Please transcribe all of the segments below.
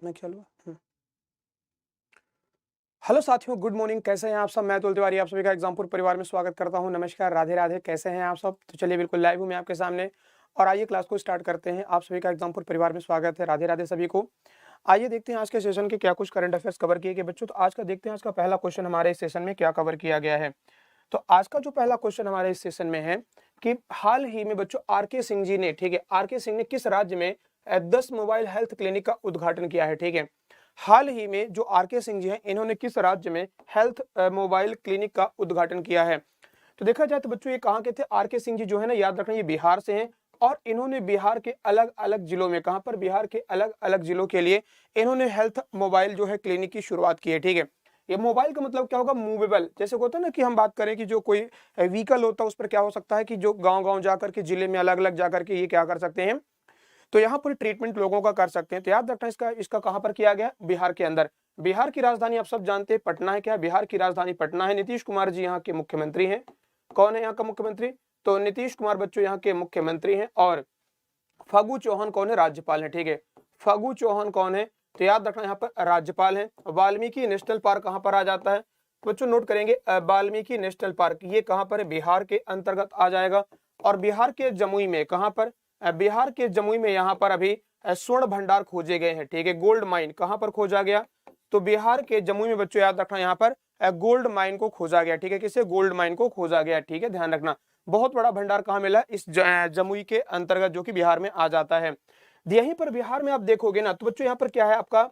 मैं ख्याल हुआ। हेलो साथियों, गुड मॉर्निंग। कैसे हैं आप सब? मैं अतुल तिवारी आप सभी का एग्जामपुर परिवार में स्वागत करता हूं। नमस्कार, राधे राधे। कैसे हैं आप सब? तो चलिए, बिल्कुल लाइव हूं मैं आपके सामने और आइए क्लास को स्टार्ट करते हैं। आप सभी का एग्जामपुर परिवार में स्वागत है। राधे राधे सभी को। आइए देखते हैं आज के सेशन के क्या कुछ करंट अफेयर्स कवर किए गए बच्चों। तो आज का देखते हैं, आज का पहला क्वेश्चन हमारे इस सेशन में क्या कवर किया गया है। तो आज का जो पहला क्वेश्चन हमारे इस सेशन में है कि हाल ही में बच्चों आर.के. सिंह जी ने, ठीक है, आर.के. सिंह ने किस राज्य में 10 मोबाइल हेल्थ क्लिनिक का उद्घाटन किया है। ठीक है, हाल ही में जो आर.के. सिंह जी हैं, इन्होंने किस राज्य में हेल्थ मोबाइल क्लिनिक का उद्घाटन किया है। तो देखा जाए तो बच्चों ये कहाँ के थे? आर.के. सिंह जी जो है ना, याद रखना, ये बिहार से हैं और इन्होंने बिहार के अलग अलग जिलों में, कहाँ पर, बिहार के अलग अलग जिलों के लिए इन्होंने हेल्थ मोबाइल जो है क्लिनिक की शुरुआत की है। ठीक है, ये मोबाइल का मतलब क्या होगा? मूवेबल। जैसे होता है ना कि हम बात करें कि जो कोई व्हीकल होता है उस पर क्या हो सकता है कि जो गांव गांव जाकर के, जिले में अलग अलग जाकर के ये क्या कर सकते हैं, तो यहाँ पर ट्रीटमेंट लोगों का कर सकते हैं। तो याद रखना, इसका इसका कहाँ पर किया गया? बिहार के अंदर। बिहार की राजधानी आप सब जानते हैं पटना है। क्या बिहार की राजधानी पटना है? नीतीश कुमार जी यहाँ के मुख्यमंत्री हैं। कौन है यहाँ का मुख्यमंत्री? तो नीतीश कुमार बच्चों यहाँ के मुख्यमंत्री हैं। और फागू चौहान कौन है? राज्यपाल है। ठीक है, फागू चौहान कौन है? तो याद रखना, यहाँ पर राज्यपाल है। वाल्मीकि नेशनल पार्क कहाँ पर आ जाता है? बच्चों नोट करेंगे, वाल्मीकि नेशनल पार्क ये कहाँ पर है? बिहार के अंतर्गत आ जाएगा। और बिहार के जमुई में, कहाँ पर? बिहार के जमुई में यहाँ पर अभी स्वर्ण भंडार खोजे गए हैं। ठीक है, गोल्ड माइन कहाँ पर खोजा गया? तो बिहार के जमुई में बच्चों याद रखना, यहाँ पर गोल्ड माइन को खोजा गया। ठीक है, किसे? गोल्ड माइन को खोजा गया। ठीक है, ध्यान रखना। बहुत बड़ा भंडार कहाँ मिला? इस जमुई के अंतर्गत, जो कि बिहार में आ जाता है। यहीं पर बिहार में आप देखोगे ना, तो बच्चों यहाँ पर क्या है आपका?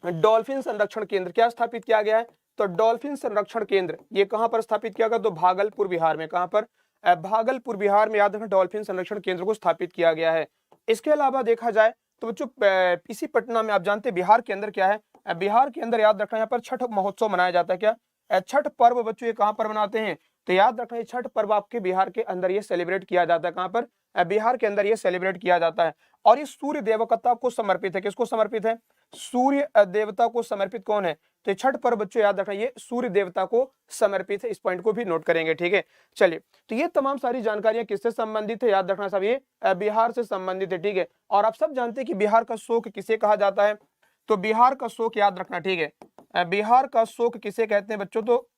डॉल्फिन संरक्षण केंद्र क्या स्थापित किया गया है? तो डॉल्फिन संरक्षण केंद्र ये कहां पर स्थापित किया गया? तो भागलपुर बिहार में। कहां पर? भागलपुर बिहार में याद रखना, डॉल्फिन संरक्षण केंद्र को स्थापित किया गया है। इसके अलावा देखा जाए तो बच्चों इसी पटना में आप जानते हैं बिहार के अंदर क्या है? बिहार के अंदर याद रखना, यहाँ पर छठ महोत्सव मनाया जाता है। क्या? छठ पर्व बच्चों ये कहां पर मनाते हैं? तो याद रखना, ये छठ पर्व आपके बिहार के अंदर ये सेलिब्रेट किया जाता है। कहां पर? बिहार के अंदर ये सेलिब्रेट किया जाता है। और ये सूर्य देवता को समर्पित है। किसको समर्पित है? सूर्य देवता को समर्पित कौन है? तो छठ पर्व बच्चों याद रखना, ये सूर्य देवता को समर्पित है। इस पॉइंट को भी नोट करेंगे। ठीक है, चलिए, तो ये तमाम सारी जानकारियां किससे संबंधित है? याद रखना सब ये बिहार से संबंधित है। ठीक है, और आप सब जानते हैं कि बिहार का शोक किसे कहा जाता है? तो बिहार का शोक याद रखना, ठीक है, बिहार का शोक किसे कहते हैं बच्चों? तो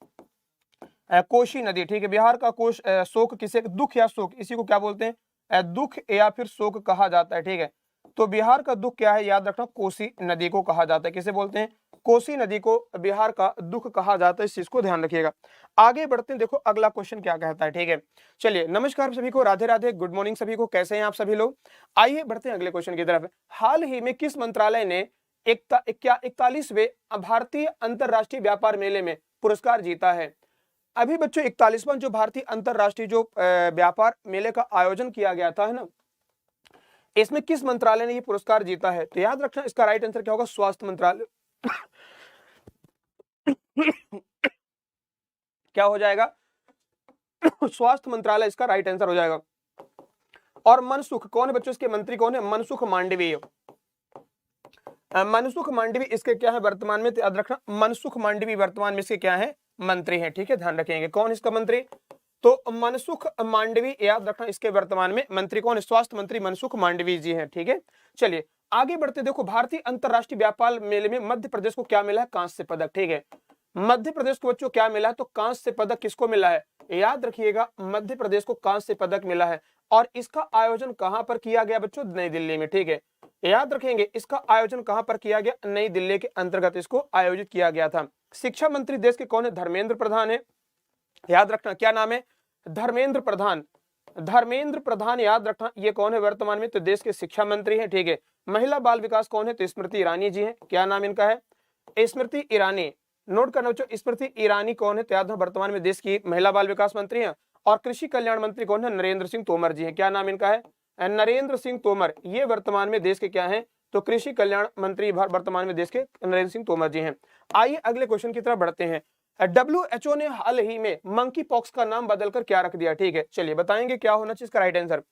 कोसी नदी। ठीक है, बिहार का शोक किसे? दुख या शोक, इसी को क्या बोलते हैं? दुख या फिर शोक कहा जाता है। ठीक है, तो बिहार का दुख क्या है? याद रखना, कोसी नदी को कहा जाता है। किसे बोलते हैं? कोसी नदी को बिहार का दुख कहा जाता है। इस चीज को ध्यान रखिएगा। आगे बढ़ते हैं, देखो अगला क्वेश्चन क्या कहता है। ठीक है, चलिए, नमस्कार सभी को, राधे राधे, गुड मॉर्निंग सभी को। कैसे हैं आप सभी लोग? आइए बढ़ते हैं अगले क्वेश्चन की तरफ। हाल ही में किस मंत्रालय ने 41वें भारतीय अंतरराष्ट्रीय व्यापार मेले में पुरस्कार जीता है? अभी बच्चों 41वां जो भारतीय अंतरराष्ट्रीय जो व्यापार मेले का आयोजन किया गया था, है ना, इसमें किस मंत्रालय ने ये पुरस्कार जीता है? तो याद रखना, इसका राइट आंसर क्या होगा? स्वास्थ्य मंत्रालय। क्या हो जाएगा? स्वास्थ्य मंत्रालय इसका राइट आंसर हो जाएगा। और मनसुख कौन है बच्चों? इसके मंत्री कौन है? मनसुख मांडवीय। मनसुख मांडवी इसके क्या है वर्तमान में? याद रखना, मनसुख मांडवी वर्तमान में इसके क्या है? मंत्री हैं। ठीक है, ध्यान रखेंगे। कौन इसका मंत्री? तो मनसुख मांडवी याद रखना, इसके वर्तमान में मंत्री कौन है? स्वास्थ्य मंत्री मनसुख मांडवी जी हैं। ठीक है, चलिए आगे बढ़ते। देखो भारतीय अंतरराष्ट्रीय व्यापार मेले में मध्य प्रदेश को क्या मिला है? कांस्य पदक। ठीक है, मध्य प्रदेश को बच्चों क्या मिला है? तो कांस्य पदक किसको मिला है? याद रखिएगा, मध्य प्रदेश को कांस्य पदक मिला है। और इसका आयोजन कहां पर किया गया बच्चों? नई दिल्ली में। ठीक है, याद रखेंगे, इसका आयोजन कहां पर किया गया? नई दिल्ली के अंतर्गत इसको आयोजित किया गया था। शिक्षा मंत्री देश के कौन है? धर्मेंद्र प्रधान है। याद रखना, क्या नाम है? धर्मेंद्र प्रधान। धर्मेंद्र प्रधान याद रखना, ये कौन है वर्तमान में? तो देश के शिक्षा मंत्री हैं। ठीक है, महिला बाल विकास कौन है? तो स्मृति ईरानी जी हैं। क्या नाम इनका है? स्मृति ईरानी। नोट करना बच्चों, स्मृति ईरानी कौन है? तो याद वर्तमान में देश की महिला बाल विकास मंत्री हैं। और कृषि कल्याण मंत्री कौन है? नरेंद्र सिंह तोमर जी हैं। क्या नाम इनका है? नरेंद्र सिंह तोमर। ये वर्तमान में देश के क्या है? तो कृषि कल्याण मंत्री वर्तमान में देश के नरेंद्र सिंह तोमर जी हैं। आइए अगले क्वेश्चन की तरफ बढ़ते हैं। WHO ने हाल ही में मंकी पॉक्स का नाम बदलकर क्या रख दिया? ठीक है, चलिए बताएंगे क्या होना चाहिए इसका राइट आंसर।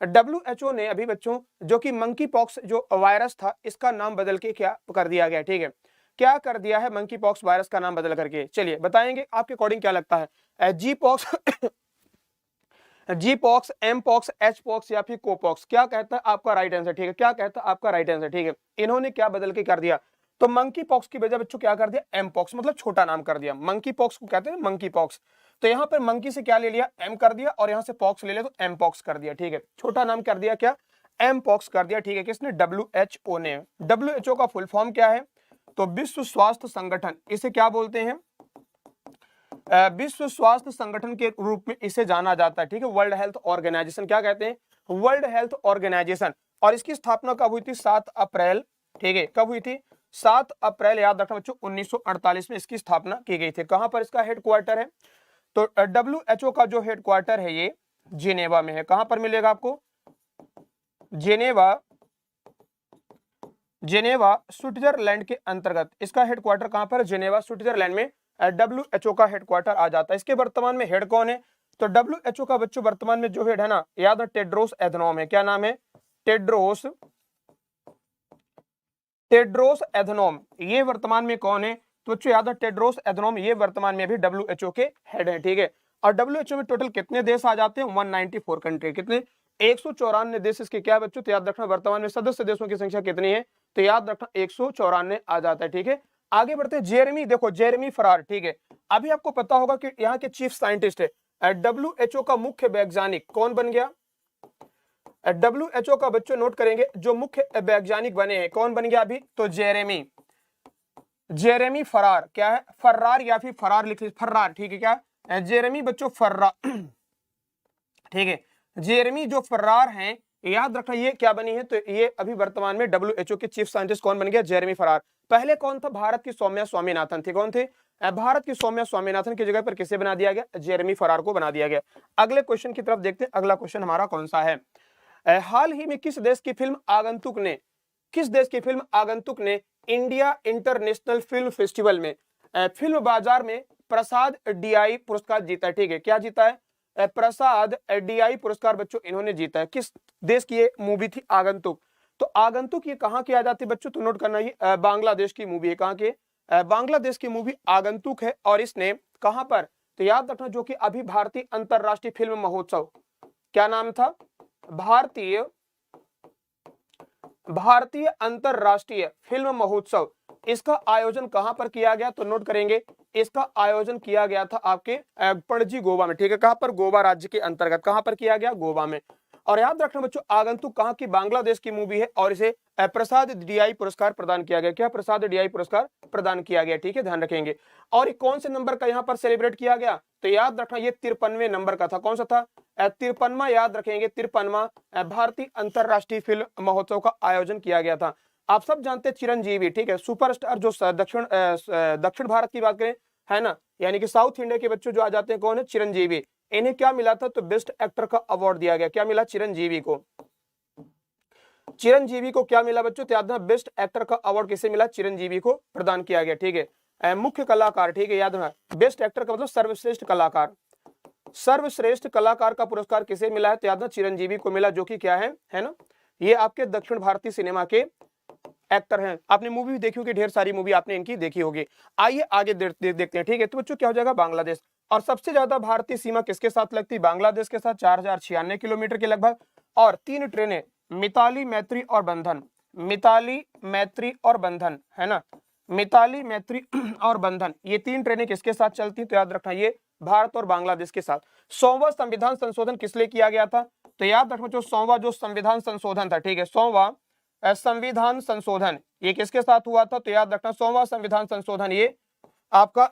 WHO ने अभी बच्चों जो कि मंकी पॉक्स जो वायरस था, इसका नाम बदल के क्या कर दिया गया? ठीक है, क्या कर दिया है? मंकी पॉक्स वायरस का नाम बदल करके। चलिए बताएंगे आपके अकॉर्डिंग क्या लगता है? G pox G pox, M pox, H pox या फिर कोपॉक्स? क्या कहता है आपका राइट आंसर? ठीक है, क्या कहता है आपका राइट आंसर? ठीक है, इन्होंने क्या बदल के कर दिया, तो मंकी पॉक्स की बजाय बच्चों क्या कर दिया, एम पॉक्स, मतलब छोटा नाम कर दिया। मंकी पॉक्स को कहते हैं मंकी पॉक्स, तो यहाँ पर मंकी से क्या ले लिया, एम कर दिया, और यहाँ से पॉक्स ले लिया तो एम पॉक्स कर दिया। ठीक है, छोटा नाम कर दिया, क्या, एम पॉक्स कर दिया। ठीक है, किसने, WHO ने। WHO का फुल फॉर्म क्या है, तो विश्व स्वास्थ्य संगठन, इसे क्या बोलते हैं, विश्व स्वास्थ्य संगठन के रूप में इसे जाना जाता है। ठीक है, वर्ल्ड हेल्थ ऑर्गेनाइजेशन, क्या कहते हैं, वर्ल्ड हेल्थ ऑर्गेनाइजेशन। और इसकी स्थापना कब हुई थी, 7 अप्रैल। ठीक है, कब हुई थी, 7 अप्रैल, याद रखना बच्चों, 1948 में इसकी स्थापना की गई थी। कहां पर इसका हेडक्वार्टर है, तो WHO का जो हेडक्वार्टर है ये जिनेवा में है। कहां पर मिलेगा आपको, जिनेवा, जिनेवा स्विट्जरलैंड के अंतर्गत इसका हेडक्वार्टर कहां पर, जिनेवा स्विट्जरलैंड में WHO का हेडक्वार्टर आ जाता है। इसके वर्तमान में हेड कौन है, तो WHO का बच्चों वर्तमान में जो हेड है ना, याद है, टेड्रोस एधनोम है। क्या नाम है, टेड्रोस एधनोम, ये वर्तमान में कौन है, तो बच्चों याद है, टेड्रोस एधनोम, ये वर्तमान में भी WHO के हेड है। ठीक है, और WHO में टोटल कितने देश आ जाते हैं, 194 कंट्री, कितने, 194 देश इसके क्या बच्चों, तो याद रखना वर्तमान में सदस्य देशों की संख्या कितनी है, तो याद रखना 194 आ जाता है। ठीक है, आगे बढ़ते हैं, जेरेमी, देखो जेरेमी फरार। ठीक है, अभी आपको पता होगा कि यहाँ के चीफ साइंटिस्ट है, WHO का मुख्य वैज्ञानिक कौन बन गया, WHO का बच्चों नोट करेंगे, जो मुख्य वैज्ञानिक बने हैं, कौन बन गया अभी, तो जेरेमी फरार। क्या है, फर्रार या फिर फरार लिख लीजिए, फर्रार। ठीक है, क्या, जेरेमी बच्चों फर्रार। ठीक है, जेरेमी जो फर्रार हैं, याद रखना ये क्या बनी है, तो ये अभी वर्तमान में WHO के चीफ साइंटिस्ट कौन बन गया, जेरेमी फरार। पहले कौन था, भारत की सौम्या स्वामीनाथन थे। कौन थे, भारत की सौम्या स्वामीनाथन की जगह पर किसे बना दिया गया, जेरेमी फरार को बना दिया गया। अगले क्वेश्चन की तरफ देखते हैं, अगला क्वेश्चन हमारा कौन सा है, हाल ही में किस देश की फिल्म आगंतुक ने, किस देश की फिल्म आगंतुक ने इंडिया इंटरनेशनल फिल्म फेस्टिवल में फिल्म बाजार में प्रसाद DI पुरस्कार जीता है। ठीक है, क्या जीता है, प्रसाद DI पुरस्कार बच्चों इन्होंने जीता है। किस देश की ये मूवी थी, आगंतुक। तो आगंतुक ये कहाँ की आ जाती है बच्चों, तो नोट करना, ये बांग्लादेश की मूवी है। कहाँ के, बांग्लादेश की मूवी आगंतुक है, और इसने कहां पर, तो याद रखना, जो कि अभी भारतीय अंतरराष्ट्रीय फिल्म महोत्सव, क्या नाम था, भारतीय अंतरराष्ट्रीय फिल्म महोत्सव, इसका आयोजन कहां पर किया गया, तो नोट करेंगे, इसका आयोजन किया गया था आपके पणजी गोवा में। ठीक है, कहां पर, गोवा राज्य के अंतर्गत, कहां पर किया गया, गोवा में। और याद रखना बच्चों, आगंतुक कहां की, बांग्लादेश की मूवी है, और इसे प्रसाद DI पुरस्कार प्रदान किया गया। क्या, प्रसाद DI पुरस्कार प्रदान किया गया। ठीक है, ध्यान रखेंगे। और कौन से नंबर का यहाँ पर सेलिब्रेट किया गया, तो याद रखना ये 53वें नंबर का था। कौन सा था, 53वां, याद रखेंगे 53वां भारतीय अंतरराष्ट्रीय फिल्म महोत्सव का आयोजन किया गया था। आप सब जानते हैं चिरंजीवी, ठीक है, सुपरस्टार, जो दक्षिण भारत की बात करें, है ना, यानी कि साउथ इंडिया के बच्चों जो आ जाते हैं, कौन है, चिरंजीवी। इन्हें क्या मिला था, तो बेस्ट एक्टर का अवार्ड दिया गया। क्या मिला, चिरंजीवी को, चिरंजीवी को क्या मिला बच्चों, याद रखना, बेस्ट एक्टर का अवार्ड किसे मिला, चिरंजीवी को प्रदान किया गया। ठीक है, मुख्य कलाकार, ठीक है, याद रखना, बेस्ट एक्टर का मतलब सर्वश्रेष्ठ कलाकार, सर्वश्रेष्ठ कलाकार का पुरस्कार किसे मिला है, तो याद रखना, चिरंजीवी को मिला, जो कि क्या है ना, ये आपके दक्षिण भारतीय सिनेमा के एक्टर हैं। आपने मूवी भी देखी होगी, ढेर सारी मूवी आपने इनकी देखी होगी। आइए आगे देखते हैं। ठीक है, तो बच्चों क्या हो जाएगा, बांग्लादेश। और सबसे ज्यादा भारतीय सीमा किसके साथ लगती है, बांग्लादेश के साथ, 4096 किलोमीटर के लगभग। और 3 ट्रेनें, मिताली, मैत्री और बंधन, मिताली, मैत्री और बंधन, है ना, मिताली, मैत्री और बंधन, ये 3 ट्रेनें किसके साथ चलती हैं, तो याद रखना ये भारत और बांग्लादेश के साथ। 100वां संविधान संशोधन किस लिए किया गया था, तो याद रखना, जो 100वां जो संविधान संशोधन था, ठीक है, 100वां संविधान संशोधन ये किसके साथ हुआ था, तो याद रखना 100वां संविधान संशोधन ये आपका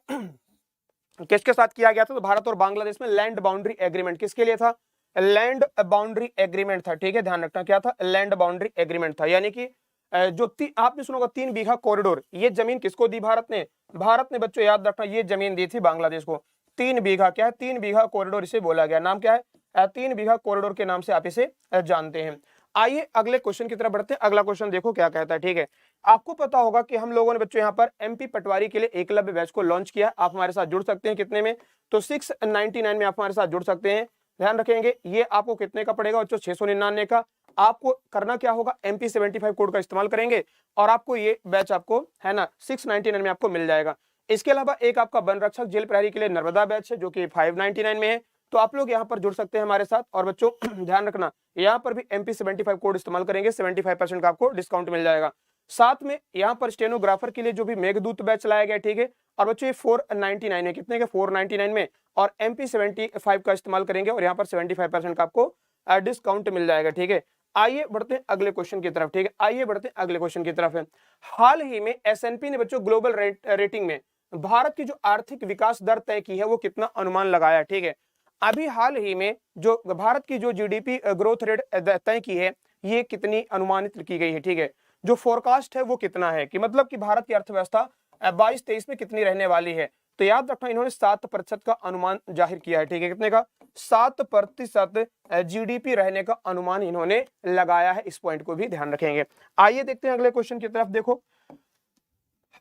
किसके साथ किया गया था, तो भारत और बांग्लादेश में लैंड बाउंड्री एग्रीमेंट किसके लिए था, लैंड बाउंड्री एग्रीमेंट था। ठीक है, ध्यान रखना, क्या था, लैंड बाउंड्री एग्रीमेंट था। यानी कि जो आपने सुना होगा 3 बीघा कॉरिडोर, ये जमीन किसको दी, भारत ने, भारत ने बच्चों याद रखना ये जमीन दी थी बांग्लादेश को। 3 बीघा, क्या है, 3 बीघा कॉरिडोर इसे बोला गया, नाम क्या है, 3 बीघा कॉरिडोर के नाम से आप इसे जानते हैं। आइए अगले क्वेश्चन की तरफ बढ़ते हैं। अगला क्वेश्चन देखो क्या कहता है। ठीक है, आपको पता होगा कि हम लोगों ने बच्चों यहाँ पर MP पटवारी के लिए एकलव्य बैच को लॉन्च किया। आप हमारे साथ जुड़ सकते हैं, कितने में, तो 699 में आप हमारे साथ जुड़ सकते हैं। ध्यान रखेंगे ये आपको कितने का पड़ेगा बच्चों, 699 का। आपको करना क्या होगा, MP75 कोड का इस्तेमाल करेंगे और आपको ये बैच आपको, है ना, 699 में आपको मिल जाएगा। इसके अलावा एक आपका वन रक्षक जेल प्रहरी के लिए नर्मदा बैच है, जो कि 599 में है। तो आप लोग यहाँ पर जुड़ सकते हैं हमारे साथ। और बच्चों ध्यान रखना, यहाँ पर भी MP75 कोड इस्तेमाल करेंगे, 75% का आपको डिस्काउंट मिल जाएगा। साथ में यहाँ पर स्टेनोग्राफर के लिए जो भी मेघदूत बैच लाया गया, ठीक है। और बच्चों ये 499 में, कितने के 499 में, और MP75 का इस्तेमाल करेंगे और यहाँ पर 75% का आपको डिस्काउंट मिल जाएगा, ठीक है। आइए बढ़ते हैं अगले क्वेश्चन की तरफ, ठीक है। आइए बढ़ते हैं अगले क्वेश्चन की तरफ है। हाल ही में S&P ने बच्चों ग्लोबल रेटिंग में भारत की जो आर्थिक विकास दर तय की है वो कितना अनुमान लगाया, ठीक है। अभी हाल ही में जो भारत की जो GDP ग्रोथ रेट तय की है ये कितनी अनुमानित की गई है, ठीक है। जो फोरकास्ट है वो कितना है, कि मतलब कि भारत की अर्थव्यवस्था 22-23 में कितनी रहने वाली है। तो याद रखना इन्होंने 7% का अनुमान जाहिर किया है, ठीक है। कितने का? 7% GDP रहने का अनुमान इन्होंने लगाया है। इस पॉइंट को भी ध्यान रखेंगे। आइए देखते हैं अगले क्वेश्चन की तरफ। देखो,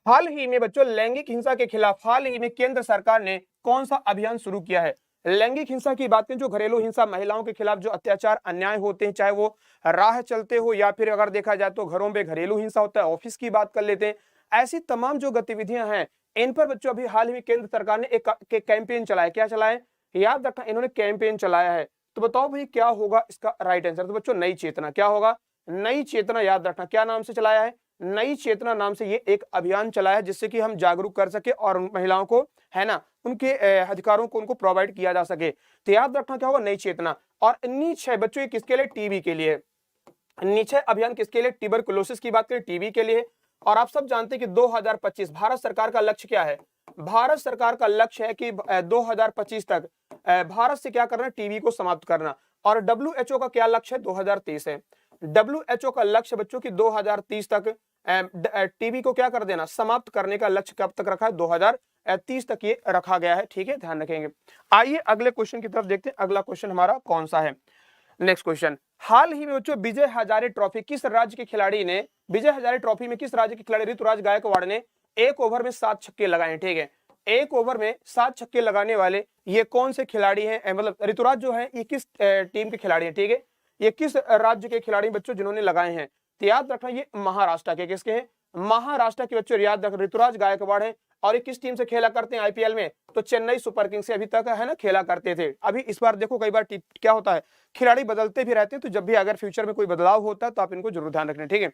हाल ही में बच्चों लैंगिक हिंसा के खिलाफ हाल ही में केंद्र सरकार ने कौन सा अभियान शुरू किया है। लैंगिक हिंसा की बात करें, जो घरेलू हिंसा, महिलाओं के खिलाफ जो अत्याचार अन्याय होते हैं, चाहे वो राह चलते हो या फिर अगर देखा जाए तो घरों में घरेलू हिंसा होता है, ऑफिस की बात कर लेते हैं, ऐसी तमाम जो गतिविधियां हैं इन पर बच्चों अभी हाल ही में केंद्र सरकार ने एक कैंपेन चलाया। क्या चलाया? याद रखना, इन्होंने कैंपेन चलाया है। तो बताओ भाई क्या होगा इसका राइट आंसर? तो बच्चों नई चेतना। क्या होगा? नई चेतना। याद रखना क्या नाम से चलाया है? नई चेतना नाम से ये एक अभियान चला है, जिससे कि हम जागरूक कर सके और महिलाओं को, है ना, उनके अधिकारों को उनको प्रोवाइड किया जा सके। तो याद रखना क्या होगा? नई चेतना। और नीचे बच्चों ये किसके लिए? टीबी के लिए। नीचे अभियान किसके लिए? ट्यूबरकुलोसिस की बात करें, टीबी के लिए। और आप सब जानते हैं कि 2025 भारत सरकार का लक्ष्य क्या है? भारत सरकार का लक्ष्य है कि 2025 तक भारत से क्या करना? टीबी को समाप्त करना। और WHO का क्या लक्ष्य है? 2023 है। WHO का लक्ष्य बच्चों की 2030 तक टीबी को क्या कर देना? समाप्त करने का लक्ष्य कब तक रखा है? 2030 तक ये रखा गया है, ठीक है, ध्यान रखेंगे। आइए अगले क्वेश्चन की तरफ देखते हैं। अगला क्वेश्चन हमारा कौन सा है? नेक्स्ट क्वेश्चन, हाल ही में बच्चों विजय हजारे ट्रॉफी किस राज्य के खिलाड़ी ने, विजय हजारे ट्रॉफी में किस राज्य के खिलाड़ी ऋतुराज गायकवाड़ ने एक ओवर में 7 छक्के लगाए, ठीक है। एक ओवर में 7 छक्के लगाने वाले ये कौन से खिलाड़ी हैं? मतलब ऋतुराज जो है ये किस टीम के खिलाड़ी हैं, ठीक है। ये किस राज्य के खिलाड़ी बच्चों जिन्होंने लगाए हैं? तो याद रखना ये महाराष्ट्र के, किसके हैं? महाराष्ट्र के बच्चों याद रख, ऋतुराज गायकवाड़ है। और ये किस टीम से खेला करते हैं IPL में? तो चेन्नई सुपर किंग्स से अभी तक, है ना, खेला करते थे। अभी इस बार देखो कई बार क्या होता है, खिलाड़ी बदलते भी रहते हैं। तो जब भी अगर फ्यूचर में कोई बदलाव होता है तो आप इनको जरूर ध्यान रखना, ठीक है।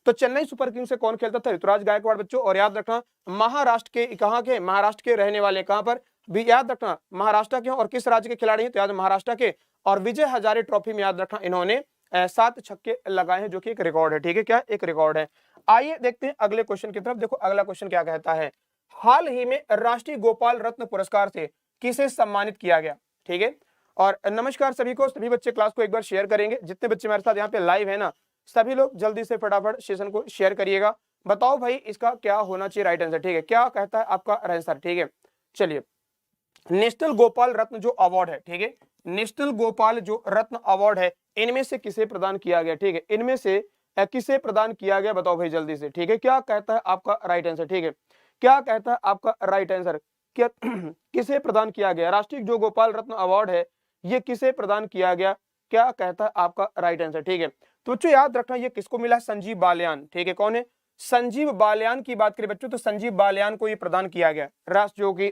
तो चेन्नई सुपर किंग्स से कौन खेलता था? ऋतुराज गायकवाड़ बच्चों। और याद रखना महाराष्ट्र के, कहाँ के? महाराष्ट्र के रहने वाले, कहाँ पर भी याद रखना महाराष्ट्र के। और किस राज्य के खिलाड़ी हैं? तो याद महाराष्ट्र के। और विजय हजारे ट्रॉफी में याद रखना इन्होंने 7 छक्के लगाए हैं, जो कि एक रिकॉर्ड है, ठीक है। क्या? एक रिकॉर्ड है। आइए देखते हैं अगले क्वेश्चन की तरफ। देखो अगला क्वेश्चन क्या कहता है, हाल ही में राष्ट्रीय गोपाल रत्न पुरस्कार से किसे सम्मानित किया गया, ठीक है। और नमस्कार सभी को, सभी बच्चे क्लास को एक बार शेयर करेंगे। जितने बच्चे मेरे साथ यहाँ पे लाइव है ना, सभी लोग जल्दी से फटाफट सेशन को शेयर करिएगा। बताओ भाई इसका क्या होना चाहिए राइट आंसर, ठीक है। क्या कहता है आपका आंसर, ठीक है। चलिए, नेशनल गोपाल रत्न जो अवार्ड है, ठीक है, नेशनल गोपाल जो रत्न अवार्ड है, इनमें से किसे प्रदान किया गया, ठीक है। इनमें से किसे प्रदान किया गया? बताओ भाई जल्दी से, ठीक है। क्या कहता है आपका राइट आंसर, ठीक है। क्या कहता है आपका राइट आंसर? क्या किसे प्रदान किया गया? राष्ट्रीय जो गोपाल रत्न अवार्ड है ये किसे प्रदान किया गया? क्या कहता है आपका राइट आंसर, ठीक है। तो बच्चों याद रखना ये किसको मिला है? संजीव बालियान, ठीक है। कौन है? संजीव बालियान की बात करें बच्चों तो संजीव बालियान को ये प्रदान किया गया। राष्ट्र जो की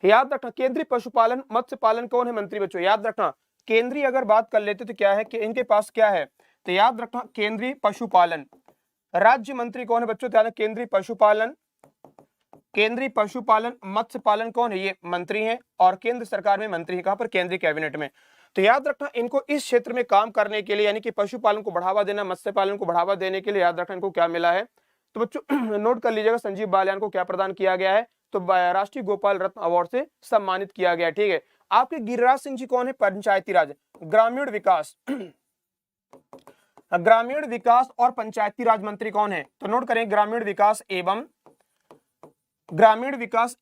याद रखना केंद्रीय पशुपालन मत्स्य पालन कौन है मंत्री बच्चों? याद रखना केंद्रीय अगर बात कर लेते तो क्या है कि इनके पास क्या है? तो याद रखना केंद्रीय पशुपालन राज्य मंत्री कौन है बच्चों? ध्यान, केंद्रीय पशुपालन मत्स्य पालन कौन है? ये मंत्री हैं और केंद्र सरकार में मंत्री है। कहां पर? केंद्रीय कैबिनेट में। तो याद रखना इनको इस क्षेत्र में काम करने के लिए, यानी कि पशुपालन को बढ़ावा देना, मत्स्य पालन को बढ़ावा देने के लिए, याद रखना इनको क्या मिला है? तो बच्चों नोट कर लीजिएगा, संजीव बालियान को क्या प्रदान किया गया है? तो राष्ट्रीय गोपाल रत्न अवार्ड से सम्मानित किया गया, ठीक है। आपके गिरिराज सिंह जी कौन है? पंचायती राज, ग्रामीण विकास और पंचायती राज मंत्री कौन है? तो नोट करें, ग्रामीण विकास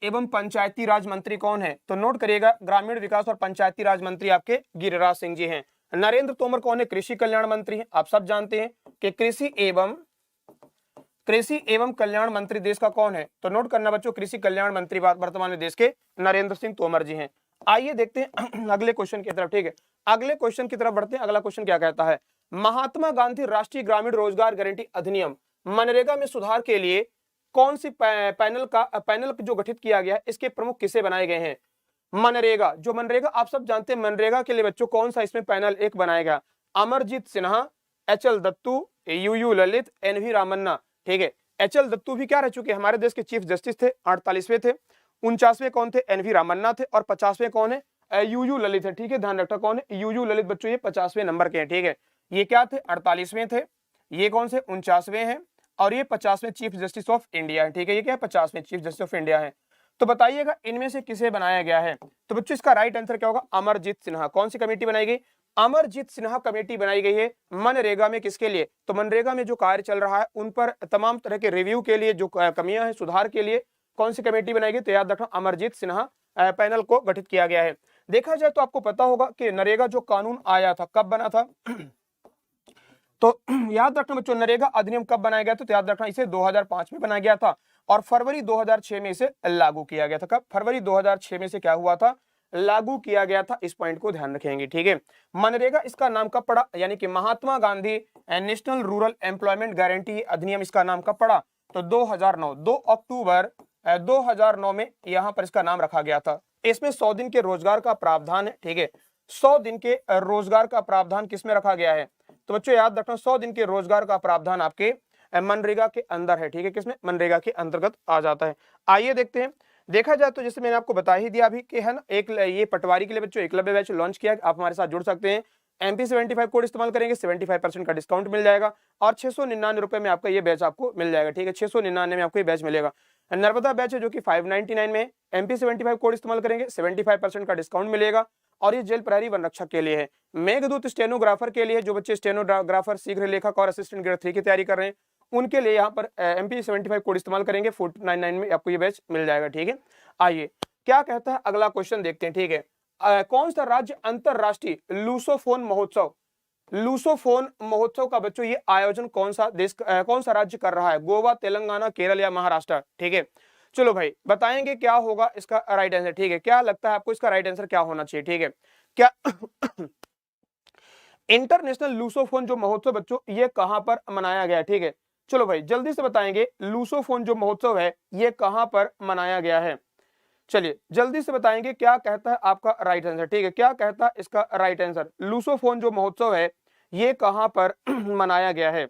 एवं पंचायती राज मंत्री कौन है? तो नोट करिएगा, ग्रामीण विकास और पंचायती राज मंत्री आपके गिरिराज सिंह जी हैं। नरेंद्र तोमर कौन है? कृषि कल्याण मंत्री हैं। आप सब जानते हैं कि कृषि एवं कल्याण मंत्री देश का कौन है? तो नोट करना बच्चों, कृषि कल्याण मंत्री वर्तमान में देश के नरेंद्र सिंह तोमर जी हैं। आइए देखते हैं अगले क्वेश्चन की तरफ, ठीक है। अगले क्वेश्चन की तरफ बढ़ते हैं। अगला क्वेश्चन क्या कहता है? महात्मा गांधी राष्ट्रीय ग्रामीण रोजगार गारंटी अधिनियम मनरेगा में सुधार के लिए कौन सी पैनल जो गठित किया गया है, इसके प्रमुख किसे बनाए गए हैं? मनरेगा, जो मनरेगा आप सब जानते हैं, मनरेगा के लिए बच्चों कौन सा इसमें पैनल एक बनाया गया, Amarjeet Sinha, HL Dattu, UU Lalit, NV Ramana. ठीक है, एचएल दत्तू भी क्या रह चुके, हमारे देश के चीफ जस्टिस थे, 48वें थे। 49वें कौन थे, एनवी रामन्ना थे। और 50वें कौन है, यूयू ललित है। ठीक है, ध्यान रखना कौन है, यूयू ललित बच्चों, ये 50वें नंबर के हैं। ठीक है, ये क्या थे, 48वें थे, ये कौन से 49वें हैं, और ये 50वें चीफ जस्टिस ऑफ इंडिया है। ठीक है, ये क्या है, 50वें चीफ जस्टिस ऑफ इंडिया है। तो बताइएगा इनमें से किसे बनाया गया है। तो बच्चों इसका राइट आंसर क्या होगा, अमरजीत सिन्हा। कौन सी कमेटी बनाई गई, अमरजीत सिन्हा कमेटी बनाई गई है मनरेगा में। किसके लिए, तो मनरेगा में जो कार्य चल रहा है उन पर तमाम तरह के रिव्यू के लिए, जो कमियां हैं सुधार के लिए कौन सी कमेटी बनाई गई, तो याद रखना अमरजीत सिन्हा पैनल को गठित किया गया है। देखा जाए तो आपको पता होगा कि नरेगा जो कानून आया था कब बना था तो याद रखना बच्चों, नरेगा अधिनियम कब बनाया गया था, तो याद रखना इसे 2005 में बनाया गया था और फरवरी 2006 में इसे लागू किया गया था। कब, फरवरी 2006 में से क्या हुआ था, लागू किया गया था। इस पॉइंट को ध्यान रखेंगे। ठीक है, मनरेगा इसका नाम कब पड़ा, यानी कि Mahatma Gandhi national rural employment guarantee अधिनियम इसका नाम कब पड़ा, तो 2009, 2 अक्टूबर 2009 में यहां पर इसका नाम रखा गया था। इसमें 100 दिन के रोजगार का प्रावधान है। ठीक है, 100 दिन के रोजगार का प्रावधान किसमें रखा गया है, तो बच्चों याद रखना 100 दिन के रोजगार का प्रावधान आपके मनरेगा के अंदर है। ठीक है, किसमें, मनरेगा के अंतर्गत आ जाता है। आइए देखते हैं। देखा जाए तो जैसे मैंने आपको बता ही दिया अभी कि है ना, एक ये पटवारी के लिए बच्चों एकलव्य बैच लॉन्च किया, आप हमारे साथ जुड़ सकते हैं। MP75 कोड इस्तेमाल करेंगे 75% का डिस्काउंट मिल जाएगा और 699 रुपए में आपका ये बैच आपको मिल जाएगा। ठीक है, 699 में आपको ये बैच मिलेगा। नर्मदा बैच है जो कि 599 में, MP75 कोड इस्तेमाल करेंगे 75% का डिस्काउंट मिलेगा और ये जेल प्रहरी वन रक्षक के लिए है। मेघदूत स्टेनोग्राफर के लिए, जो बच्चे स्टेनोग्राफर, शीघ्र लेखक और असिस्टेंट ग्रेड 3 की तैयारी कर रहे हैं उनके लिए यहाँ पर MP75 कोड इस्तेमाल करेंगे 499 में आपको ये बैच मिल जाएगा। ठीक है, आइए क्या कहता है अगला क्वेश्चन देखते हैं। ठीक है, कौन सा राज्य अंतरराष्ट्रीय लूसोफोन महोत्सव, लूसोफोन महोत्सव का बच्चों ये आयोजन कौन सा देश, कौन सा राज्य कर रहा है, गोवा, तेलंगाना, केरल या महाराष्ट्र। ठीक है, चलो भाई बताएंगे क्या होगा इसका राइट आंसर। ठीक है, क्या लगता है आपको इसका राइट आंसर क्या होना चाहिए। ठीक है, क्या इंटरनेशनल लूसोफोन जो महोत्सव बच्चों ये कहां पर मनाया गया है। ठीक है, चलो भाई जल्दी से बताएंगे लूसोफोन जो महोत्सव है ये कहां पर मनाया गया है। चलिए जल्दी से बताएंगे क्या कहता है आपका राइट आंसर। ठीक है, क्या कहता है इसका राइट आंसर, लूसोफोन जो महोत्सव है ये कहां पर मनाया गया है।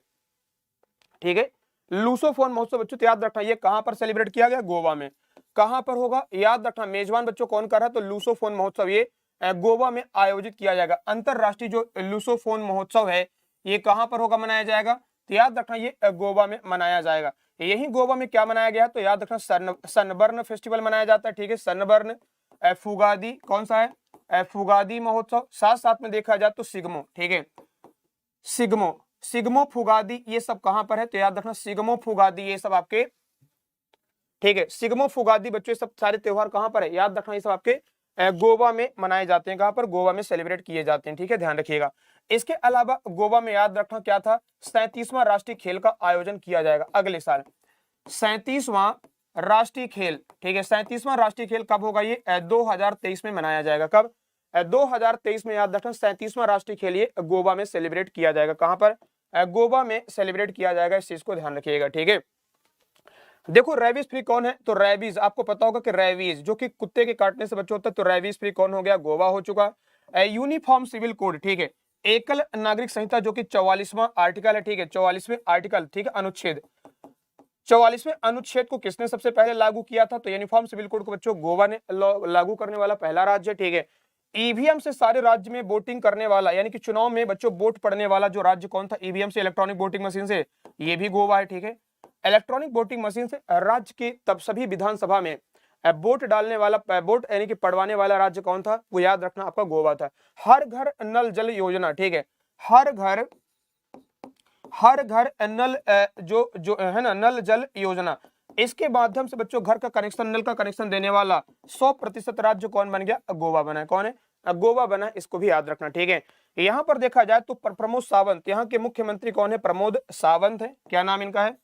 ठीक है, लूसोफोन महोत्सव बच्चों याद रखना ये कहां पर सेलिब्रेट किया गया, गोवा में। कहां पर होगा, याद रखना मेजबान बच्चों कौन कर रहा है, तो लूसोफोन महोत्सव ये गोवा में आयोजित किया जाएगा। अंतरराष्ट्रीय जो लूसोफोन महोत्सव है ये कहां पर होगा, मनाया जाएगा, तो याद रखना ये गोवा में मनाया जाएगा। यही गोवा में क्या मनाया गया, तो याद रखना सनबर्न फेस्टिवल मनाया जाता है। ठीक है, सनबर्न, फुगादी, कौन सा है, फुगादी महोत्सव, साथ साथ में देखा जाए तो सिग्मो। ठीक है, सिग्मो, सिग्मो फुगादी ये सब कहां पर है, तो याद रखना सिग्मो फुगादी ये सब आपके, ठीक है, सिग्मो फुगादी बच्चों ये सब सारे त्योहार कहां पर है, याद रखना ये सब आपके गोवा में मनाए जाते हैं। कहां पर, गोवा में सेलिब्रेट किए जाते हैं। ठीक है, ध्यान रखिएगा। इसके अलावा गोवा में याद रखना क्या था, 37वां राष्ट्रीय खेल का आयोजन किया जाएगा अगले साल, 37वां राष्ट्रीय खेल। ठीक है, 37वां राष्ट्रीय खेल कब होगा, ये 2023 में मनाया जाएगा। कब, 2023 में याद रखना 37वां राष्ट्रीय खेल ये गोवा में सेलिब्रेट किया जाएगा। कहां पर, गोवा में सेलिब्रेट किया जाएगा, इस चीज को ध्यान रखिएगा। ठीक है, देखो रेबीज फ्री कौन है, तो रेबीज आपको पता होगा कि रेबीज जो कि कुत्ते के काटने से बच्चा होता है, तो रेबीज फ्री कौन हो गया, गोवा हो चुका। यूनिफॉर्म सिविल कोड, ठीक है, एकल नागरिक संहिता जो कि 44वां आर्टिकल है। ठीक है, 44वें आर्टिकल, ठीक है, अनुच्छेद 44वें अनुच्छेद को किसने सबसे पहले लागू किया था, तो यूनिफॉर्म सिविल कोड को बच्चों गोवा ने लागू करने वाला पहला राज्य। ठीक है, ईवीएम से सारे राज्य में वोटिंग करने वाला, यानी कि चुनाव में बच्चों वोट पड़ने वाला जो राज्य कौन था, ईवीएम से इलेक्ट्रॉनिक वोटिंग मशीन से, ये भी गोवा है। ठीक है, इलेक्ट्रॉनिक वोटिंग मशीन से राज्य के तब सभी विधानसभा में वोट डालने वाला, वोट यानी कि पड़वाने वाला राज्य कौन था, वो याद रखना आपका गोवा था। हर घर नल जल योजना, ठीक है, हर घर नल जो जो है ना, नल जल योजना, इसके माध्यम से बच्चों घर का कनेक्शन, नल का कनेक्शन देने वाला 100% राज्य कौन बन गया, गोवा बना है। कौन है, गोवा बना, इसको भी याद रखना। ठीक है, यहाँ पर देखा जाए तो प्रमोद सावंत, यहाँ के मुख्यमंत्री कौन है, प्रमोद सावंत है। क्या नाम इनका है,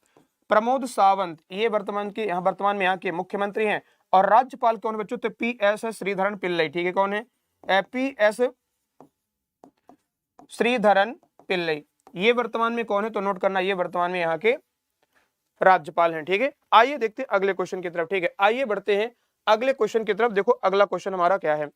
प्रमोद सावंत, ये वर्तमान में यहाँ के मुख्यमंत्री हैं। और राज्यपाल कौन बच्चों, तो PS श्रीधरन पिल्लई। ठीक है, कौन है, PS श्रीधरन पिल्लई, ये वर्तमान में कौन है, तो नोट करना, ये वर्तमान में यहाँ के राज्यपाल हैं। ठीक है, आइए देखते हैं अगले क्वेश्चन की तरफ। ठीक है, आइए बढ़ते हैं अगले क्वेश्चन की तरफ। देखो अगला क्वेश्चन हमारा क्या है,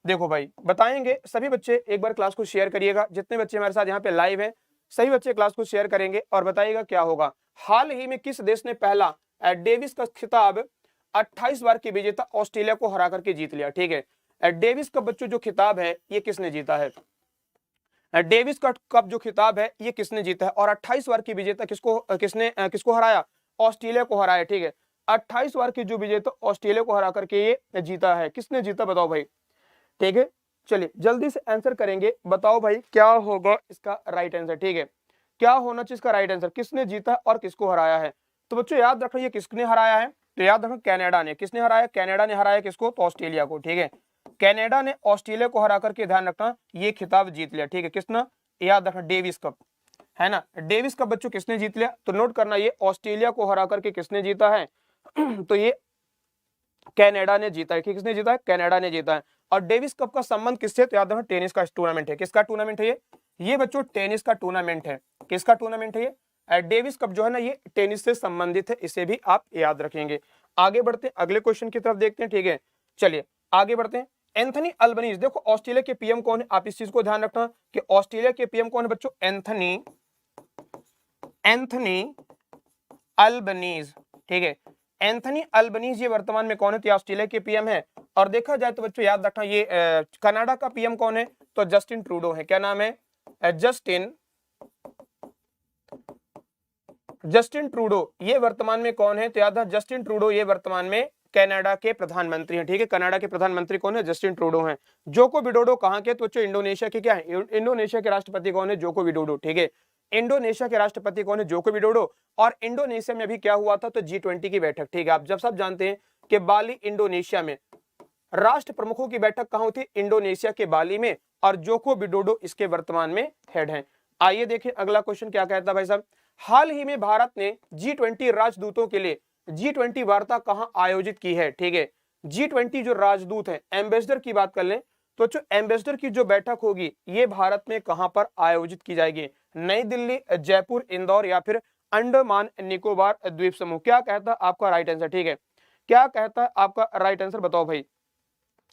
देखो भाई बताएंगे सभी बच्चे, एक बार क्लास को शेयर करिएगा, जितने बच्चे हमारे साथ यहाँ पे लाइव हैं सभी बच्चे क्लास को शेयर करेंगे और बताइएगा क्या होगा। हाल ही में किस देश ने पहला डेविस का खिताब 28 बार के विजेता ऑस्ट्रेलिया को हरा करके जीत लिया। ठीक है, डेविस का बच्चों जो खिताब है ये किसने जीता है, डेविस का कप जो खिताब है ये किसने जीता है, और 28 बार की विजेता किसको हराया, ऑस्ट्रेलिया को हराया। ठीक है, 28 बार की जो विजेता ऑस्ट्रेलिया को हरा करके ये जीता है, किसने जीता बताओ भाई। ठीक है, चलिए जल्दी से आंसर करेंगे, बताओ भाई क्या होगा इसका राइट आंसर। ठीक है, क्या होना चाहिए इसका राइट आंसर, किसने जीता और किसको हराया है। तो बच्चों याद रखना ये किसने हराया है, तो याद रखना कनाडा ने। किसने हराया, कनाडा ने हराया किसको, तो ऑस्ट्रेलिया को। ठीक है, कनाडा ने ऑस्ट्रेलिया को हरा करके ध्यान रखना ये खिताब जीत लिया। ठीक है, किसने, याद रखना डेविस कप है ना, डेविस कप बच्चों किसने जीत लिया, तो नोट करना ये ऑस्ट्रेलिया को हरा करके किसने जीता है तो ये कनाडा ने जीता है। किसने जीता है, कनाडा ने जीता है। और डेविस कप का संबंध किससे, तो याद रखना टेनिस का टूर्नामेंट है। किसका टूर्नामेंट है ये बच्चों टेनिस का टूर्नामेंट है। किसका टूर्नामेंट है ये, डेविस कप जो है ना ये टेनिस से संबंधित है, इसे भी आप याद रखेंगे। आगे बढ़ते हैं अगले क्वेश्चन की तरफ देखते हैं। ठीक है, चलिए आगे बढ़ते हैं। एंथनी अल्बनीज, देखो ऑस्ट्रेलिया के पीएम कौन है, आप इस चीज को ध्यान रखना कि ऑस्ट्रेलिया के पीएम कौन है बच्चों, एंथनी अल्बनीज। ठीक है, एंथनी अल्बनीज ये वर्तमान में कौन है, तो ऑस्ट्रेलिया के पीएम है। और देखा जाए तो बच्चों याद रखना ये कनाडा का पीएम कौन है, तो जस्टिन ट्रूडो है। क्या नाम है, जस्टिन ट्रूडो ये वर्तमान में कौन है, तो याद है जस्टिन ट्रूडो ये वर्तमान में कनाडा के प्रधानमंत्री हैं। ठीक है, कनाडा के प्रधानमंत्री कौन है, जस्टिन ट्रूडो हैं। जोको विडोडो कहां के, तो बच्चों इंडोनेशिया के क्या है, इंडोनेशिया के राष्ट्रपति कौन है, जोको विडोडो। ठीक है, इंडोनेशिया के राष्ट्रपति कौन है, जोको विडोडो। और इंडोनेशिया में अभी क्या हुआ था, तो G20 की बैठक। ठीक है, आप जब सब जानते हैं कि बाली इंडोनेशिया में राष्ट्र प्रमुखों की बैठक कहां होती है, इंडोनेशिया के बाली में, और जोको विडोडो इसके वर्तमान में हेड हैं। आइए देखें अगला क्वेश्चन क्या कहता है भाई साहब। हाल ही में भारत ने G20 राजदूतों के लिए G20 वार्ता कहां आयोजित की है। ठीक है, G20 जो राजदूत हैं, एम्बेसडर की बात कर लें तो जो एम्बेसडर की जो बैठक होगी ये भारत में कहां पर आयोजित की जाएगी, नई दिल्ली, जयपुर, इंदौर या फिर अंडमान निकोबार द्वीप समूह। क्या कहता है आपका राइट आंसर। ठीक है, क्या कहता है आपका राइट आंसर बताओ भाई।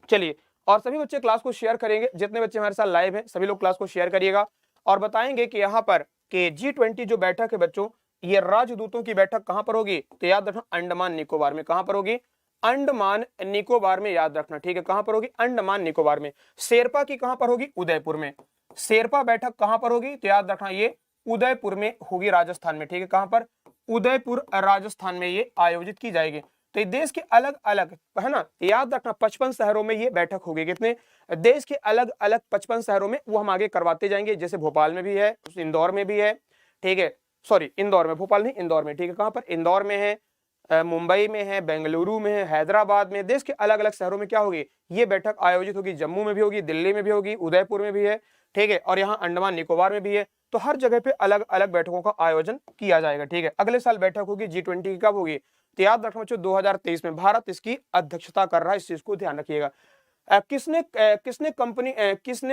चलिए, और सभी बच्चे क्लास को शेयर करेंगे, जितने बच्चे हमारे साथ लाइव हैं सभी लोग क्लास को शेयर करिएगा और बताएंगे कि यहाँ पर कि G20 जो बैठक है बच्चों ये राजदूतों की बैठक कहां पर होगी, तो याद रखना अंडमान निकोबार में। कहां पर होगी, अंडमान निकोबार में, याद रखना। ठीक है, कहां पर होगी, अंडमान निकोबार में। शेरपा की कहां पर होगी, उदयपुर में। शेरपा बैठक कहां पर होगी, तो याद रखना ये उदयपुर में होगी, राजस्थान में। ठीक है, कहां पर, उदयपुर राजस्थान में ये आयोजित की जाएगी। तो देश के अलग अलग है ना, याद रखना 55 शहरों में ये बैठक होगी। कितने, देश के अलग अलग 55 शहरों में, वो हम आगे करवाते जाएंगे। जैसे भोपाल में भी है, इंदौर में भी है। ठीक है, सॉरी इंदौर में, भोपाल नहीं इंदौर में। ठीक है, कहां पर, इंदौर में है, मुंबई में है, बेंगलुरु में है, हैदराबाद में। देश के अलग अलग शहरों में क्या होगी ये बैठक आयोजित होगी। जम्मू में भी होगी, दिल्ली में भी होगी, उदयपुर में भी है। ठीक है, और यहाँ अंडमान निकोबार में भी है। तो हर जगह पे अलग अलग बैठकों का आयोजन किया जाएगा। ठीक है, अगले साल बैठक होगी G20 की, कब होगी, तो याद रखना बच्चों 2023 में भारत इसकी अध्यक्षता कर रहा है, इस चीज को ध्यान रखिएगा। किसने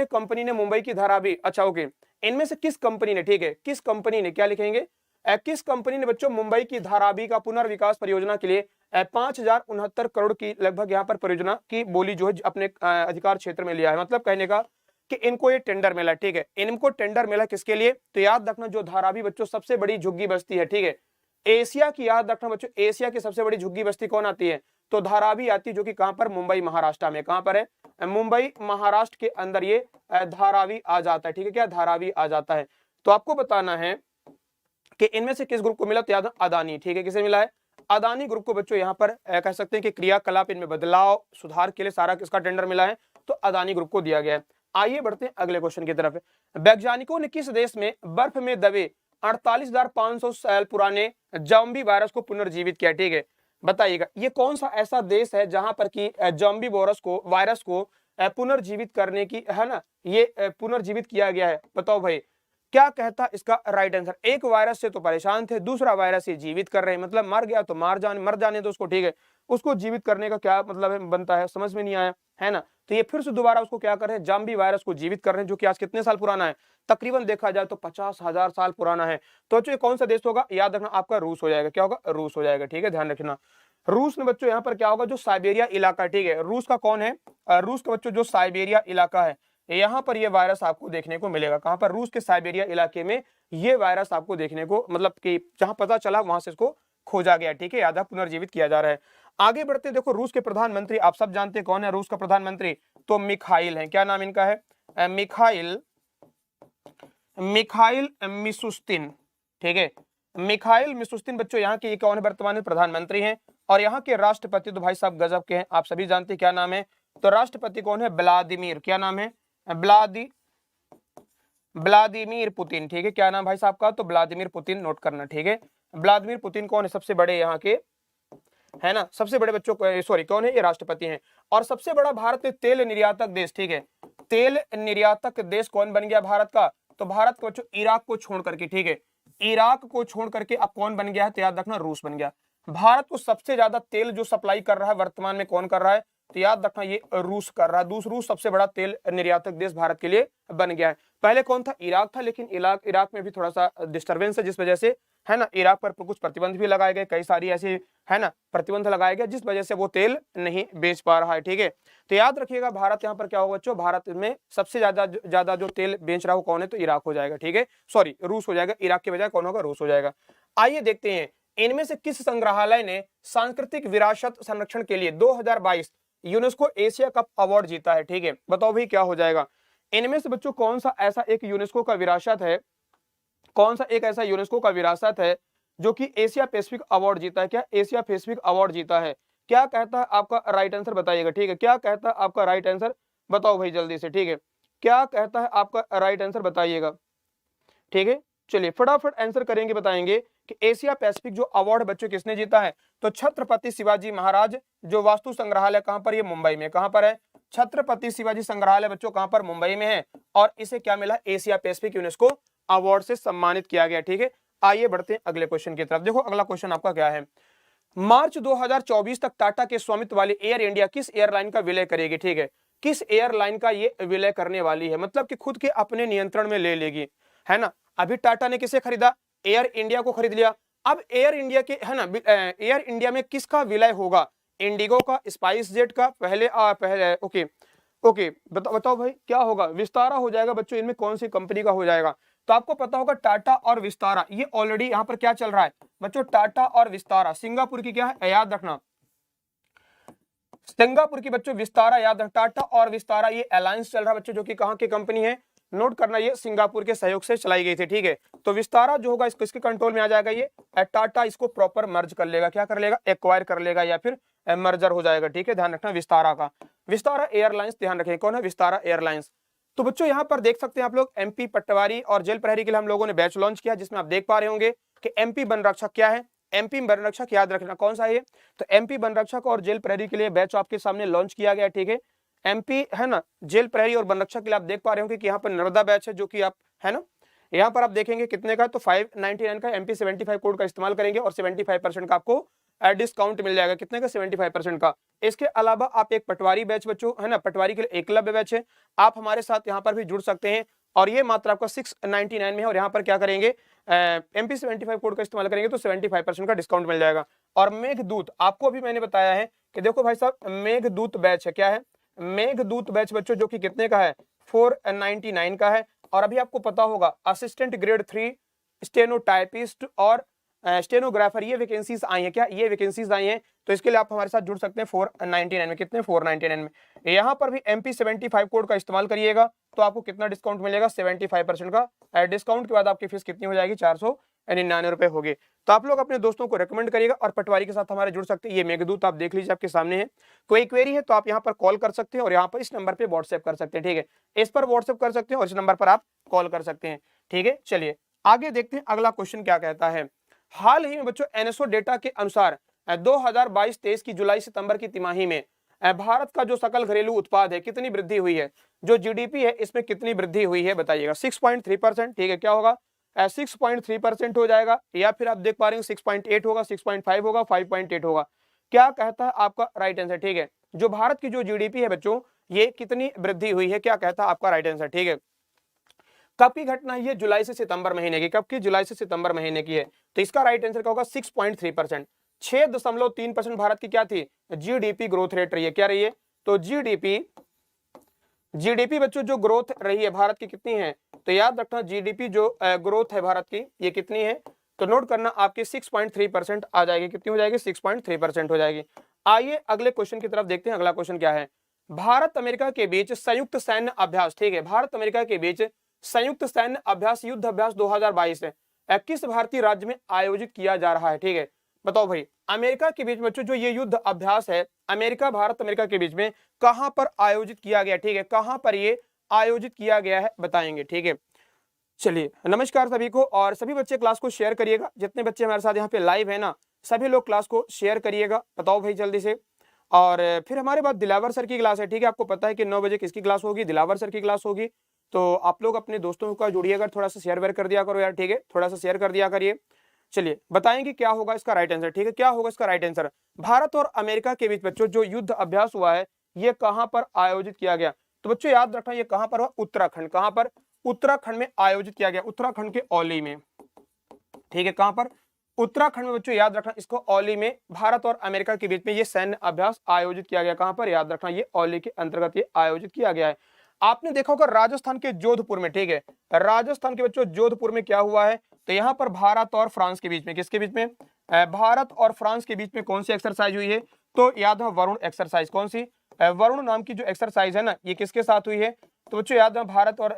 कंपनी ने मुंबई की धारावी, अच्छा ओके, इनमें से किस कंपनी ने, ठीक है, किस कंपनी ने, क्या लिखेंगे, किस कंपनी ने बच्चों मुंबई की धारावी का पुनर्विकास परियोजना के लिए 5,069 करोड़ की लगभग यहाँ पर परियोजना की बोली जो है अपने अधिकार क्षेत्र में लिया है। मतलब कहने का कि इनको ये टेंडर मिला। ठीक है, इनको टेंडर मिला किसके लिए, तो याद रखना जो धारावी बच्चों सबसे बड़ी झुग्गी बस्ती है। ठीक है, एशिया की, याद रखना बच्चों एशिया की सबसे बड़ी झुग्गी बस्ती कौन आती है, तो धारावी आती है, जो कि कहां पर, मुंबई महाराष्ट्र में। कहां पर है, मुंबई महाराष्ट्र के अंदर ये धारावी आ जाता है। ठीक है, क्या धारावी आ जाता है। तो आपको बताना है कि इनमें से किस ग्रुप को मिला, तो याद अदानी। ठीक है, किसे मिला है, अदानी ग्रुप को बच्चों यहाँ पर कह सकते हैं कि क्रियाकलाप इनमें बदलाव सुधार के लिए सारा किसका टेंडर मिला है, तो अदानी ग्रुप को दिया गया है। आइए बढ़ते हैं अगले क्वेश्चन की तरफ। वैज्ञानिकों ने किस देश में बर्फ में दबे 48,500 साल पुराने जॉम्बी वायरस को पुनर्जीवित किया। ठीक है, बताइएगा ये कौन सा ऐसा देश है जहां पर कि जॉम्बी वायरस को पुनर्जीवित करने की, है ना, ये पुनर्जीवित किया गया है। बताओ भाई क्या कहता इसका राइट आंसर। एक वायरस से तो परेशान थे, दूसरा वायरस ये जीवित कर रहे हैं, मतलब मर गया तो मर जाने तो उसको। ठीक है, उसको जीवित करने का क्या मतलब है, बनता है, समझ में नहीं आया, है ना। तो ये फिर से दोबारा उसको क्या कर रहे हैं, जॉम्बी वायरस को जीवित कर रहे हैं, जो कि आज कितने साल पुराना है, तकरीबन देखा जाए तो 50,000 साल पुराना है। तो ये कौन सा देश होगा, याद रखना आपका रूस हो जाएगा। क्या होगा, रूस हो जाएगा। ठीक है, ध्यान रखना। रूस में बच्चों यहाँ पर क्या होगा, जो साइबेरिया इलाका, ठीक है, रूस का कौन है, रूस का बच्चों जो साइबेरिया इलाका है, यहाँ पर ये वायरस आपको देखने को मिलेगा। कहां पर, रूस के साइबेरिया इलाके में ये वायरस आपको देखने को, मतलब कि जहां पता चला वहां से इसको खोजा गया, ठीक है, आधा पुनर्जीवित किया जा रहा है। आगे बढ़ते देखो, रूस के प्रधानमंत्री आप सब जानते हैं कौन है रूस का प्रधानमंत्री, तो मिखाइल है, क्या नाम इनका है, मिखाइल मिशुस्तिन, ठीक है, मिखाइल मिशुस्तिन बच्चों यहाँ के कौन है, वर्तमान में प्रधानमंत्री हैं। और यहाँ के राष्ट्रपति तो भाई साहब गजब के हैं, आप सभी जानते हैं क्या नाम है, तो राष्ट्रपति कौन है, व्लादिमीर, क्या नाम है, व्लादिमीर पुतिन, ठीक है, क्या नाम भाई साहब का, तो व्लादिमीर पुतिन, नोट करना, ठीक है। व्लादिमीर पुतिन कौन है, सबसे बड़े यहाँ के, है ना, सबसे बड़े बच्चों को, सॉरी कौन है, ये राष्ट्रपति हैं। और सबसे बड़ा भारत में तेल निर्यातक देश, ठीक है, तेल निर्यातक देश कौन बन गया भारत का, तो भारत को बच्चों इराक को छोड़ करके, ठीक है, इराक को छोड़ करके अब कौन बन गया है, तो याद रखना रूस बन गया। भारत को सबसे ज्यादा तेल जो सप्लाई कर रहा है वर्तमान में कौन कर रहा है, तो याद रखना ये रूस कर रहा है। रूस सबसे बड़ा तेल निर्यातक देश भारत के लिए बन गया है। पहले कौन था, इराक था, लेकिन इराक में भी थोड़ा सा डिस्टर्बेंस है, जिस वजह से, है ना, इराक पर कुछ प्रतिबंध भी लगाए गए, कई सारी ऐसी, है ना, प्रतिबंध लगाए गए, जिस वजह से वो तेल नहीं बेच पा रहा है, ठीक है। तो याद रखिएगा भारत यहाँ पर क्या होगा बच्चों, भारत में सबसे ज्यादा जो तेल बेच रहा हो कौन है, तो इराक हो जाएगा, ठीक है, सॉरी रूस हो जाएगा, इराक के बजाय कौन होगा, रूस हो जाएगा। आइए देखते हैं इनमें से किस संग्रहालय ने सांस्कृतिक विरासत संरक्षण के लिए 2022 यूनेस्को एशिया कप अवार्ड जीता है, ठीक है, बताओ भाई क्या हो जाएगा। इनमें से बच्चों कौन सा ऐसा एक यूनेस्को का विरासत है, कौन सा एक ऐसा यूनेस्को का विरासत है जो कि एशिया पैसिफिक अवार्ड जीता है, क्या एशिया पैसिफिक अवार्ड जीता है, क्या कहता है आपका राइट आंसर बताइएगा, ठीक है, क्या कहता है आपका राइट आंसर, बताओ भाई जल्दी से, ठीक है, क्या कहता है आपका राइट आंसर बताइएगा, ठीक है। चलिए फटाफट आंसर करेंगे, बताएंगे कि एशिया पैसिफिक जो अवार्ड बच्चों किसने जीता है, तो छत्रपति शिवाजी महाराज जो वास्तु संग्रहालय, कहां पर, ये मुंबई में, कहां पर है, छत्रपति शिवाजी संग्रहालय बच्चों कहां पर, मुंबई में है। और इसे क्या मिला, एशिया पैसिफिक यूनेस्को अवार्ड से सम्मानित किया गया, ठीक है। आइए बढ़ते हैं अगले क्वेश्चन की तरफ। देखो अगला क्वेश्चन आपका क्या है, मार्च 2024 तक टाटा के स्वामित्व वाली एयर इंडिया किस एयरलाइन का विलय करेगी, ठीक है, किस एयरलाइन का ये विलय करने वाली है, मतलब कि खुद के अपने नियंत्रण में ले लेगी, है ना। अभी टाटा ने किसे खरीदा, एयर इंडिया को खरीद लिया। अब एयर इंडिया के, है ना, एयर इंडिया में किसका विलय होगा, इंडिगो का, स्पाइस जेट का, पहले ओके बताओ भाई क्या होगा, विस्तारा हो जाएगा बच्चों, इनमें कौन सी कंपनी का हो जाएगा, तो आपको पता होगा टाटा और विस्तारा, ये ऑलरेडी यहाँ पर क्या चल रहा है बच्चों, टाटा और विस्तारा, सिंगापुर की क्या है, याद रखना, सिंगापुर की बच्चों विस्तारा, याद रखना, टाटा और विस्तारा ये अलायंस चल रहा है बच्चों, जो कि कहां की कंपनी है, नोट करना, ये सिंगापुर के सहयोग से चलाई गई थी, ठीक है। तो विस्तारा जो होगा इसके कंट्रोल में आ जाएगा, ये टाटा इसको प्रॉपर मर्ज कर लेगा, क्या कर लेगा, एक्वायर कर लेगा, या फिर मर्जर हो जाएगा, ठीक है, ध्यान रखना विस्तारा का। विस्तारा एयरलाइंस, ध्यान रखें कौन है, विस्तारा एयरलाइंस। तो बच्चों यहाँ पर देख सकते हैं आप लोग, एमपी पटवारी और जेल प्रहरी के लिए हम लोगों ने बैच लॉन्च किया, जिसमें आप देख पा रहे होंगे कि एमपी वन रक्षक क्या है, एमपी वन रक्षक याद रखना कौन सा है, तो एमपी वन रक्षक और जेल प्रहरी के लिए बैच आपके सामने लॉन्च किया गया, ठीक है। एमपी, है ना, जेल प्रहरी और वन रक्षक के लिए आप देख पा रहे होंगे कि यहाँ पर नर्मदा बैच है, जो कि आप, है ना, यहाँ पर आप देखेंगे कितने का, तो 599 का एमपी 75 कोड का इस्तेमाल करेंगे और 75% का आपको डिस्काउंट मिल जाएगा, कितने का, 75% का। इसके अलावा आप एक पटवारी बैच बच्चों, है ना, पटवारी के लिए एकलव्य बैच है, आप हमारे साथ यहाँ पर भी जुड़ सकते हैं, और ये मात्र आपका 699 में है। और यहाँ पर क्या करेंगे, एमपी 75 कोड का इस्तेमाल करेंगे तो 75% का डिस्काउंट मिल जाएगा। और मेघदूत आपको अभी मैंने बताया है कि देखो भाई साहब, मेघदूत बैच है, क्या है, मेघदूत बैच बच्चों, जो कि कितने का है, 499 का है। और अभी आपको पता होगा असिस्टेंट ग्रेड 3 स्टेनोटाइपिस्ट और स्टेनोग्राफर, ये वैकेंसीज आई हैं, क्या ये वैकेंसीज आई हैं, तो इसके लिए आप हमारे साथ जुड़ सकते हैं 499 में, कितने, 499 में। यहाँ पर भी एमपी 75 कोड का इस्तेमाल करिएगा तो आपको कितना डिस्काउंट मिलेगा, 75% का डिस्काउंट के बाद आपकी फीस कितनी हो जाएगी, 499 रुपए होगी। तो आप लोग अपने दोस्तों को रेकमेंड करिएगा और पटवारी के साथ हमारे जुड़ सकते हैं। ये मेघदूत आप देख लीजिए आपके सामने है, कोई क्वेरी है तो आप यहाँ पर कॉल कर सकते हैं और यहाँ पर इस नंबर पे व्हाट्सएप कर सकते हैं, ठीक है, इस पर व्हाट्सएप कर सकते हैं और इस नंबर पर आप कॉल कर सकते हैं, ठीक है। चलिए आगे देखते हैं अगला क्वेश्चन क्या कहता है। हाल ही में बच्चों एनएसओ डेटा के अनुसार 2022-23 की जुलाई सितंबर की तिमाही में भारत का जो सकल घरेलू उत्पाद है कितनी वृद्धि हुई है, जो जीडीपी है इसमें कितनी वृद्धि हुई है बताइएगा, 6.3%, ठीक है, क्या होगा, 6.3% हो जाएगा, या फिर आप देख पा रहे हैं 6.8 होगा, 6.5 होगा, 5.8 होगा, क्या कहता है आपका राइट आंसर, ठीक है। जो भारत की जो जीडीपी है बच्चों ये कितनी वृद्धि हुई है, क्या कहता है आपका राइट आंसर, ठीक है। कब की घटना है ये, जुलाई से सितंबर महीने की, कब की, जुलाई से सितंबर महीने की है, तो इसका राइट आंसर क्या होगा, 6.3%। 6.3% भारत की क्या थी, जीडीपी ग्रोथ रेट रही है। क्या रही है, तो जीडीपी बच्चों जो ग्रोथ रही है भारत की कितनी है, तो याद रखना जीडीपी जो ग्रोथ है भारत की ये कितनी है, तो नोट करना आपकी 6.3% आ जाएगी। कितनी हो जाएगी, 6.3% हो जाएगी। आइए अगले क्वेश्चन की तरफ देखते हैं। अगला क्वेश्चन क्या है, भारत अमेरिका के बीच संयुक्त सैन्य अभ्यास, ठीक है, भारत अमेरिका के बीच संयुक्त सैन्य अभ्यास युद्ध अभ्यास 2022 है किस भारतीय राज्य में आयोजित किया जा रहा है, ठीक है। बताओ भाई, अमेरिका के बीच बच्चों जो ये युद्ध अभ्यास है अमेरिका भारत अमेरिका के बीच में कहां पर आयोजित किया गया, ठीक है, कहां पर ये आयोजित किया गया है बताएंगे, ठीक है। चलिए नमस्कार सभी को, और सभी बच्चे क्लास को शेयर करिएगा। जितने बच्चे हमारे साथ यहाँ पे लाइव है ना, सभी लोग क्लास को शेयर करिएगा। बताओ भाई जल्दी से। और फिर हमारे बाद दिलावर सर की क्लास है, ठीक है। आपको पता है कि 9 बजे किसकी क्लास होगी, दिलावर सर की क्लास होगी। तो आप लोग अपने दोस्तों का जुड़िएगा, थोड़ा सा शेयर वेयर कर दिया करो यार, ठीक है, थोड़ा सा शेयर कर दिया करिए। चलिए बताएंगे क्या होगा इसका राइट आंसर, ठीक है, क्या होगा इसका राइट आंसर। भारत और अमेरिका के बीच बच्चों जो युद्ध अभ्यास हुआ है ये कहां पर आयोजित किया गया, तो बच्चों याद रखना ये कहां पर हुआ, उत्तराखंड। कहां पर, उत्तराखंड में आयोजित किया गया, उत्तराखंड के औली में, ठीक है। कहां पर, उत्तराखंड में बच्चों याद रखना इसको औली में भारत और अमेरिका के बीच में ये सैन्य अभ्यास आयोजित किया गया। कहां पर, याद रखना ये औली के अंतर्गत ये आयोजित किया गया है। आपने देखा होगा राजस्थान के जोधपुर में, ठीक है, राजस्थान के बच्चों जोधपुर में क्या हुआ है, तो यहाँ पर भारत और फ्रांस के बीच में, किसके बीच में, भारत और फ्रांस के बीच में कौन सी एक्सरसाइज हुई है, तो याद है वरुण एक्सरसाइज। कौन सी, वरुण नाम की जो एक्सरसाइज है ना ये किसके साथ हुई है, तो बच्चों याद है भारत और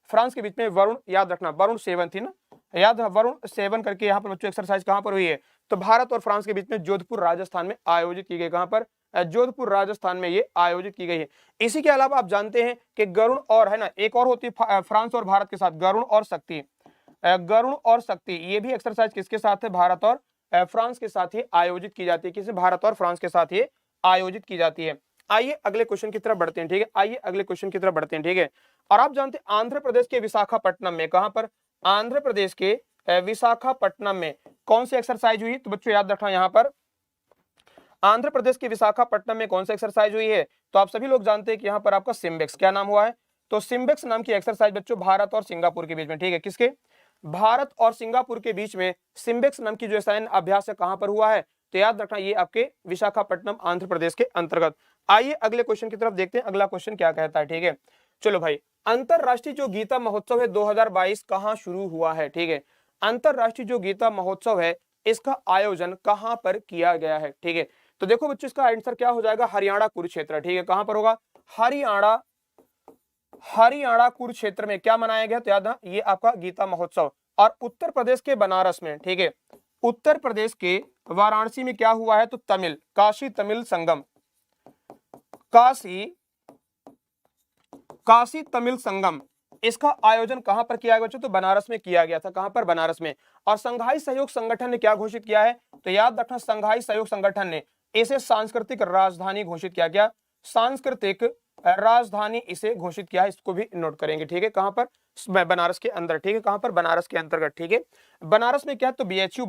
फ्रांस के बीच में वरुण, याद रखना वरुण 7 थी ना, याद है वरुण 7 करके यहाँ पर बच्चों एक्सरसाइज कहां पर हुई है, तो भारत और फ्रांस के बीच में जोधपुर राजस्थान में आयोजित की गई। कहां पर, जोधपुर राजस्थान में ये आयोजित की गई है। इसी के अलावा आप जानते हैं कि गरुण और है ना एक और होती है फ्रांस और भारत के साथ, गरुण और शक्ति, गरुण और शक्ति, ये भी एक्सरसाइज किसके साथ है, भारत और फ्रांस के साथ ही आयोजित की जाती है। किसे, भारत और फ्रांस के साथ ये आयोजित की जाती है। आइए अगले क्वेश्चन की तरफ बढ़ते हैं, ठीक है, आइए अगले क्वेश्चन की तरफ बढ़ते हैं, ठीक है। और आप जानते हैं आंध्र प्रदेश के विशाखापट्टनम में, कहां पर, आंध्र प्रदेश के विशाखापट्टनम में कौन सी एक्सरसाइज हुई, तो बच्चों याद रखना यहाँ पर आंध्र प्रदेश के विशाखापट्टनम में कौन सी एक्सरसाइज हुई है, तो आप सभी लोग जानते हैं कि यहाँ पर आपका सिम्बेक्स, क्या नाम हुआ है, तो सिम्बेक्स नाम की एक्सरसाइज बच्चों भारत और सिंगापुर के बीच में, ठीक है, किसके, भारत और सिंगापुर के बीच में सिम्बेक्स नाम की जो सैन्य अभ्यास है कहां पर हुआ है, तो याद रखना ये आपके विशाखापट्टनम आंध्र प्रदेश के अंतर्गत। आइए अगले क्वेश्चन की तरफ देखते हैं, अगला क्वेश्चन क्या कहता है, ठीक है। चलो भाई, अंतरराष्ट्रीय जो गीता महोत्सव है 2022 कहां शुरू हुआ है, ठीक है, अंतरराष्ट्रीय जो गीता महोत्सव है इसका आयोजन कहां पर किया गया है, ठीक है। तो देखो बच्चों इसका आंसर क्या हो जाएगा, हरियाणा कुरुक्षेत्र, ठीक है, कहां पर होगा, हरियाणा कुरुक्षेत्र में क्या मनाया गया, तो याद है ये आपका गीता महोत्सव। और उत्तर प्रदेश के बनारस में, ठीक है, उत्तर प्रदेश के वाराणसी में क्या हुआ है, तो तमिल, काशी तमिल संगम, काशी तमिल संगम, इसका आयोजन कहां पर किया गया बच्चों, तो बनारस में किया गया था। कहां पर, बनारस में। और संघाई सहयोग संगठन ने क्या घोषित किया है, तो याद रखना संघाई सहयोग संगठन ने इसे सांस्कृतिक राजधानी घोषित किया गया, सांस्कृतिक राजधानी इसे घोषित किया है, इसको भी नोट करेंगे, ठीक है, कहां पर, बनारस के अंदर, ठीक है, कहां पर, बनारस के अंतर्गत, ठीक है। बनारस में क्या, तो बीएचयू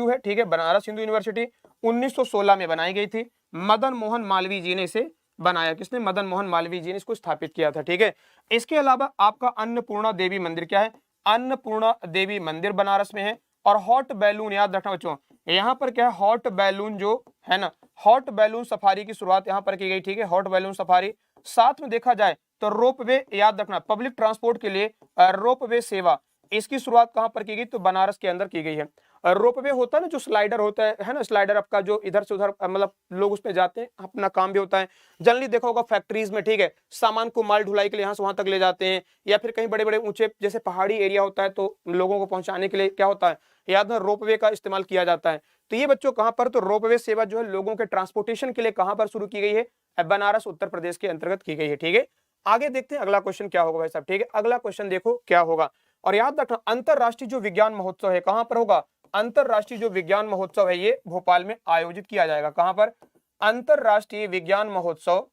है, ठीक है, बनारस हिंदू यूनिवर्सिटी 1916 में बनाई गई थी। मदन मोहन मालवीय जी ने इसे बनाया, किसने, मदन मोहन मालवीय जी ने इसको स्थापित किया था, ठीक है। इसके अलावा आपका अन्नपूर्णा देवी मंदिर क्या है, अन्नपूर्णा देवी मंदिर बनारस में है। और हॉट बैलून, याद रखना बच्चों यहाँ पर क्या है, हॉट बैलून जो है ना, हॉट बैलून सफारी की शुरुआत यहाँ पर की गई, ठीक है, हॉट बैलून सफारी। साथ में देखा जाए तो रोपवे, याद रखना पब्लिक ट्रांसपोर्ट के लिए रोपवे सेवा, इसकी शुरुआत कहां पर की गई, तो बनारस के अंदर की गई है। रोपवे होता है ना जो स्लाइडर होता है ना, स्लाइडर आपका जो इधर से उधर मतलब लोग उसमें जाते हैं, अपना काम भी होता है। जनरली देखा होगा फैक्ट्रीज में, ठीक है, सामान को माल ढुलाई के लिए यहाँ से वहां तक ले जाते हैं, या फिर कहीं बड़े बड़े ऊंचे जैसे पहाड़ी एरिया होता है तो लोगों को पहुंचाने के लिए क्या होता है, याद है रोपवे का इस्तेमाल किया जाता है। तो ये बच्चों कहां पर, तो रोपवे सेवा जो है लोगों के ट्रांसपोर्टेशन के लिए कहां पर शुरू की गई है, बनारस उत्तर प्रदेश के अंतर्गत की गई है, ठीक है। आगे देखते हैं अगला क्वेश्चन क्या होगा भाई साहब, ठीक है, अगला क्वेश्चन देखो क्या होगा। और याद रखना अंतरराष्ट्रीय जो विज्ञान महोत्सव है कहां पर होगा, अंतरराष्ट्रीय जो विज्ञान महोत्सव है ये भोपाल में आयोजित किया जाएगा। कहां पर, अंतरराष्ट्रीय विज्ञान महोत्सव,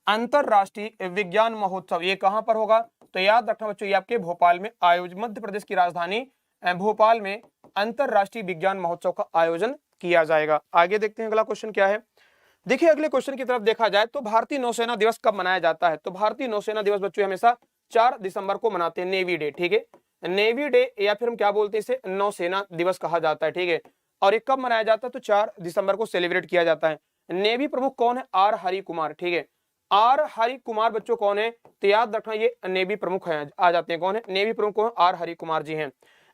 अंतरराष्ट्रीय विज्ञान महोत्सव ये कहां पर होगा, तो याद रखना बच्चों ये आपके भोपाल में आयोजित, मध्य प्रदेश की राजधानी भोपाल में अंतरराष्ट्रीय विज्ञान महोत्सव का आयोजन किया जाएगा। आगे देखते हैं अगला क्वेश्चन क्या है। देखिए अगले क्वेश्चन की तरफ देखा जाए तो भारतीय नौसेना दिवस कब मनाया जाता है, तो भारतीय नौसेना दिवस बच्चों हमेशा 4 दिसंबर को मनाते हैं, नेवी डे, ठीक है, नेवी डे या फिर हम क्या बोलते हैं इसे नौसेना दिवस कहा जाता है, ठीक है। और ये कब मनाया जाता है? तो 4 दिसंबर को सेलिब्रेट किया जाता है। नेवी प्रमुख कौन है? आर हरि कुमार, ठीक है। आर हरि कुमार बच्चों कौन है? तो याद रखना ये नेवी प्रमुख है, आ जाते हैं। कौन है? नेवी प्रमुख कौन? आर हरि कुमार जी हैं।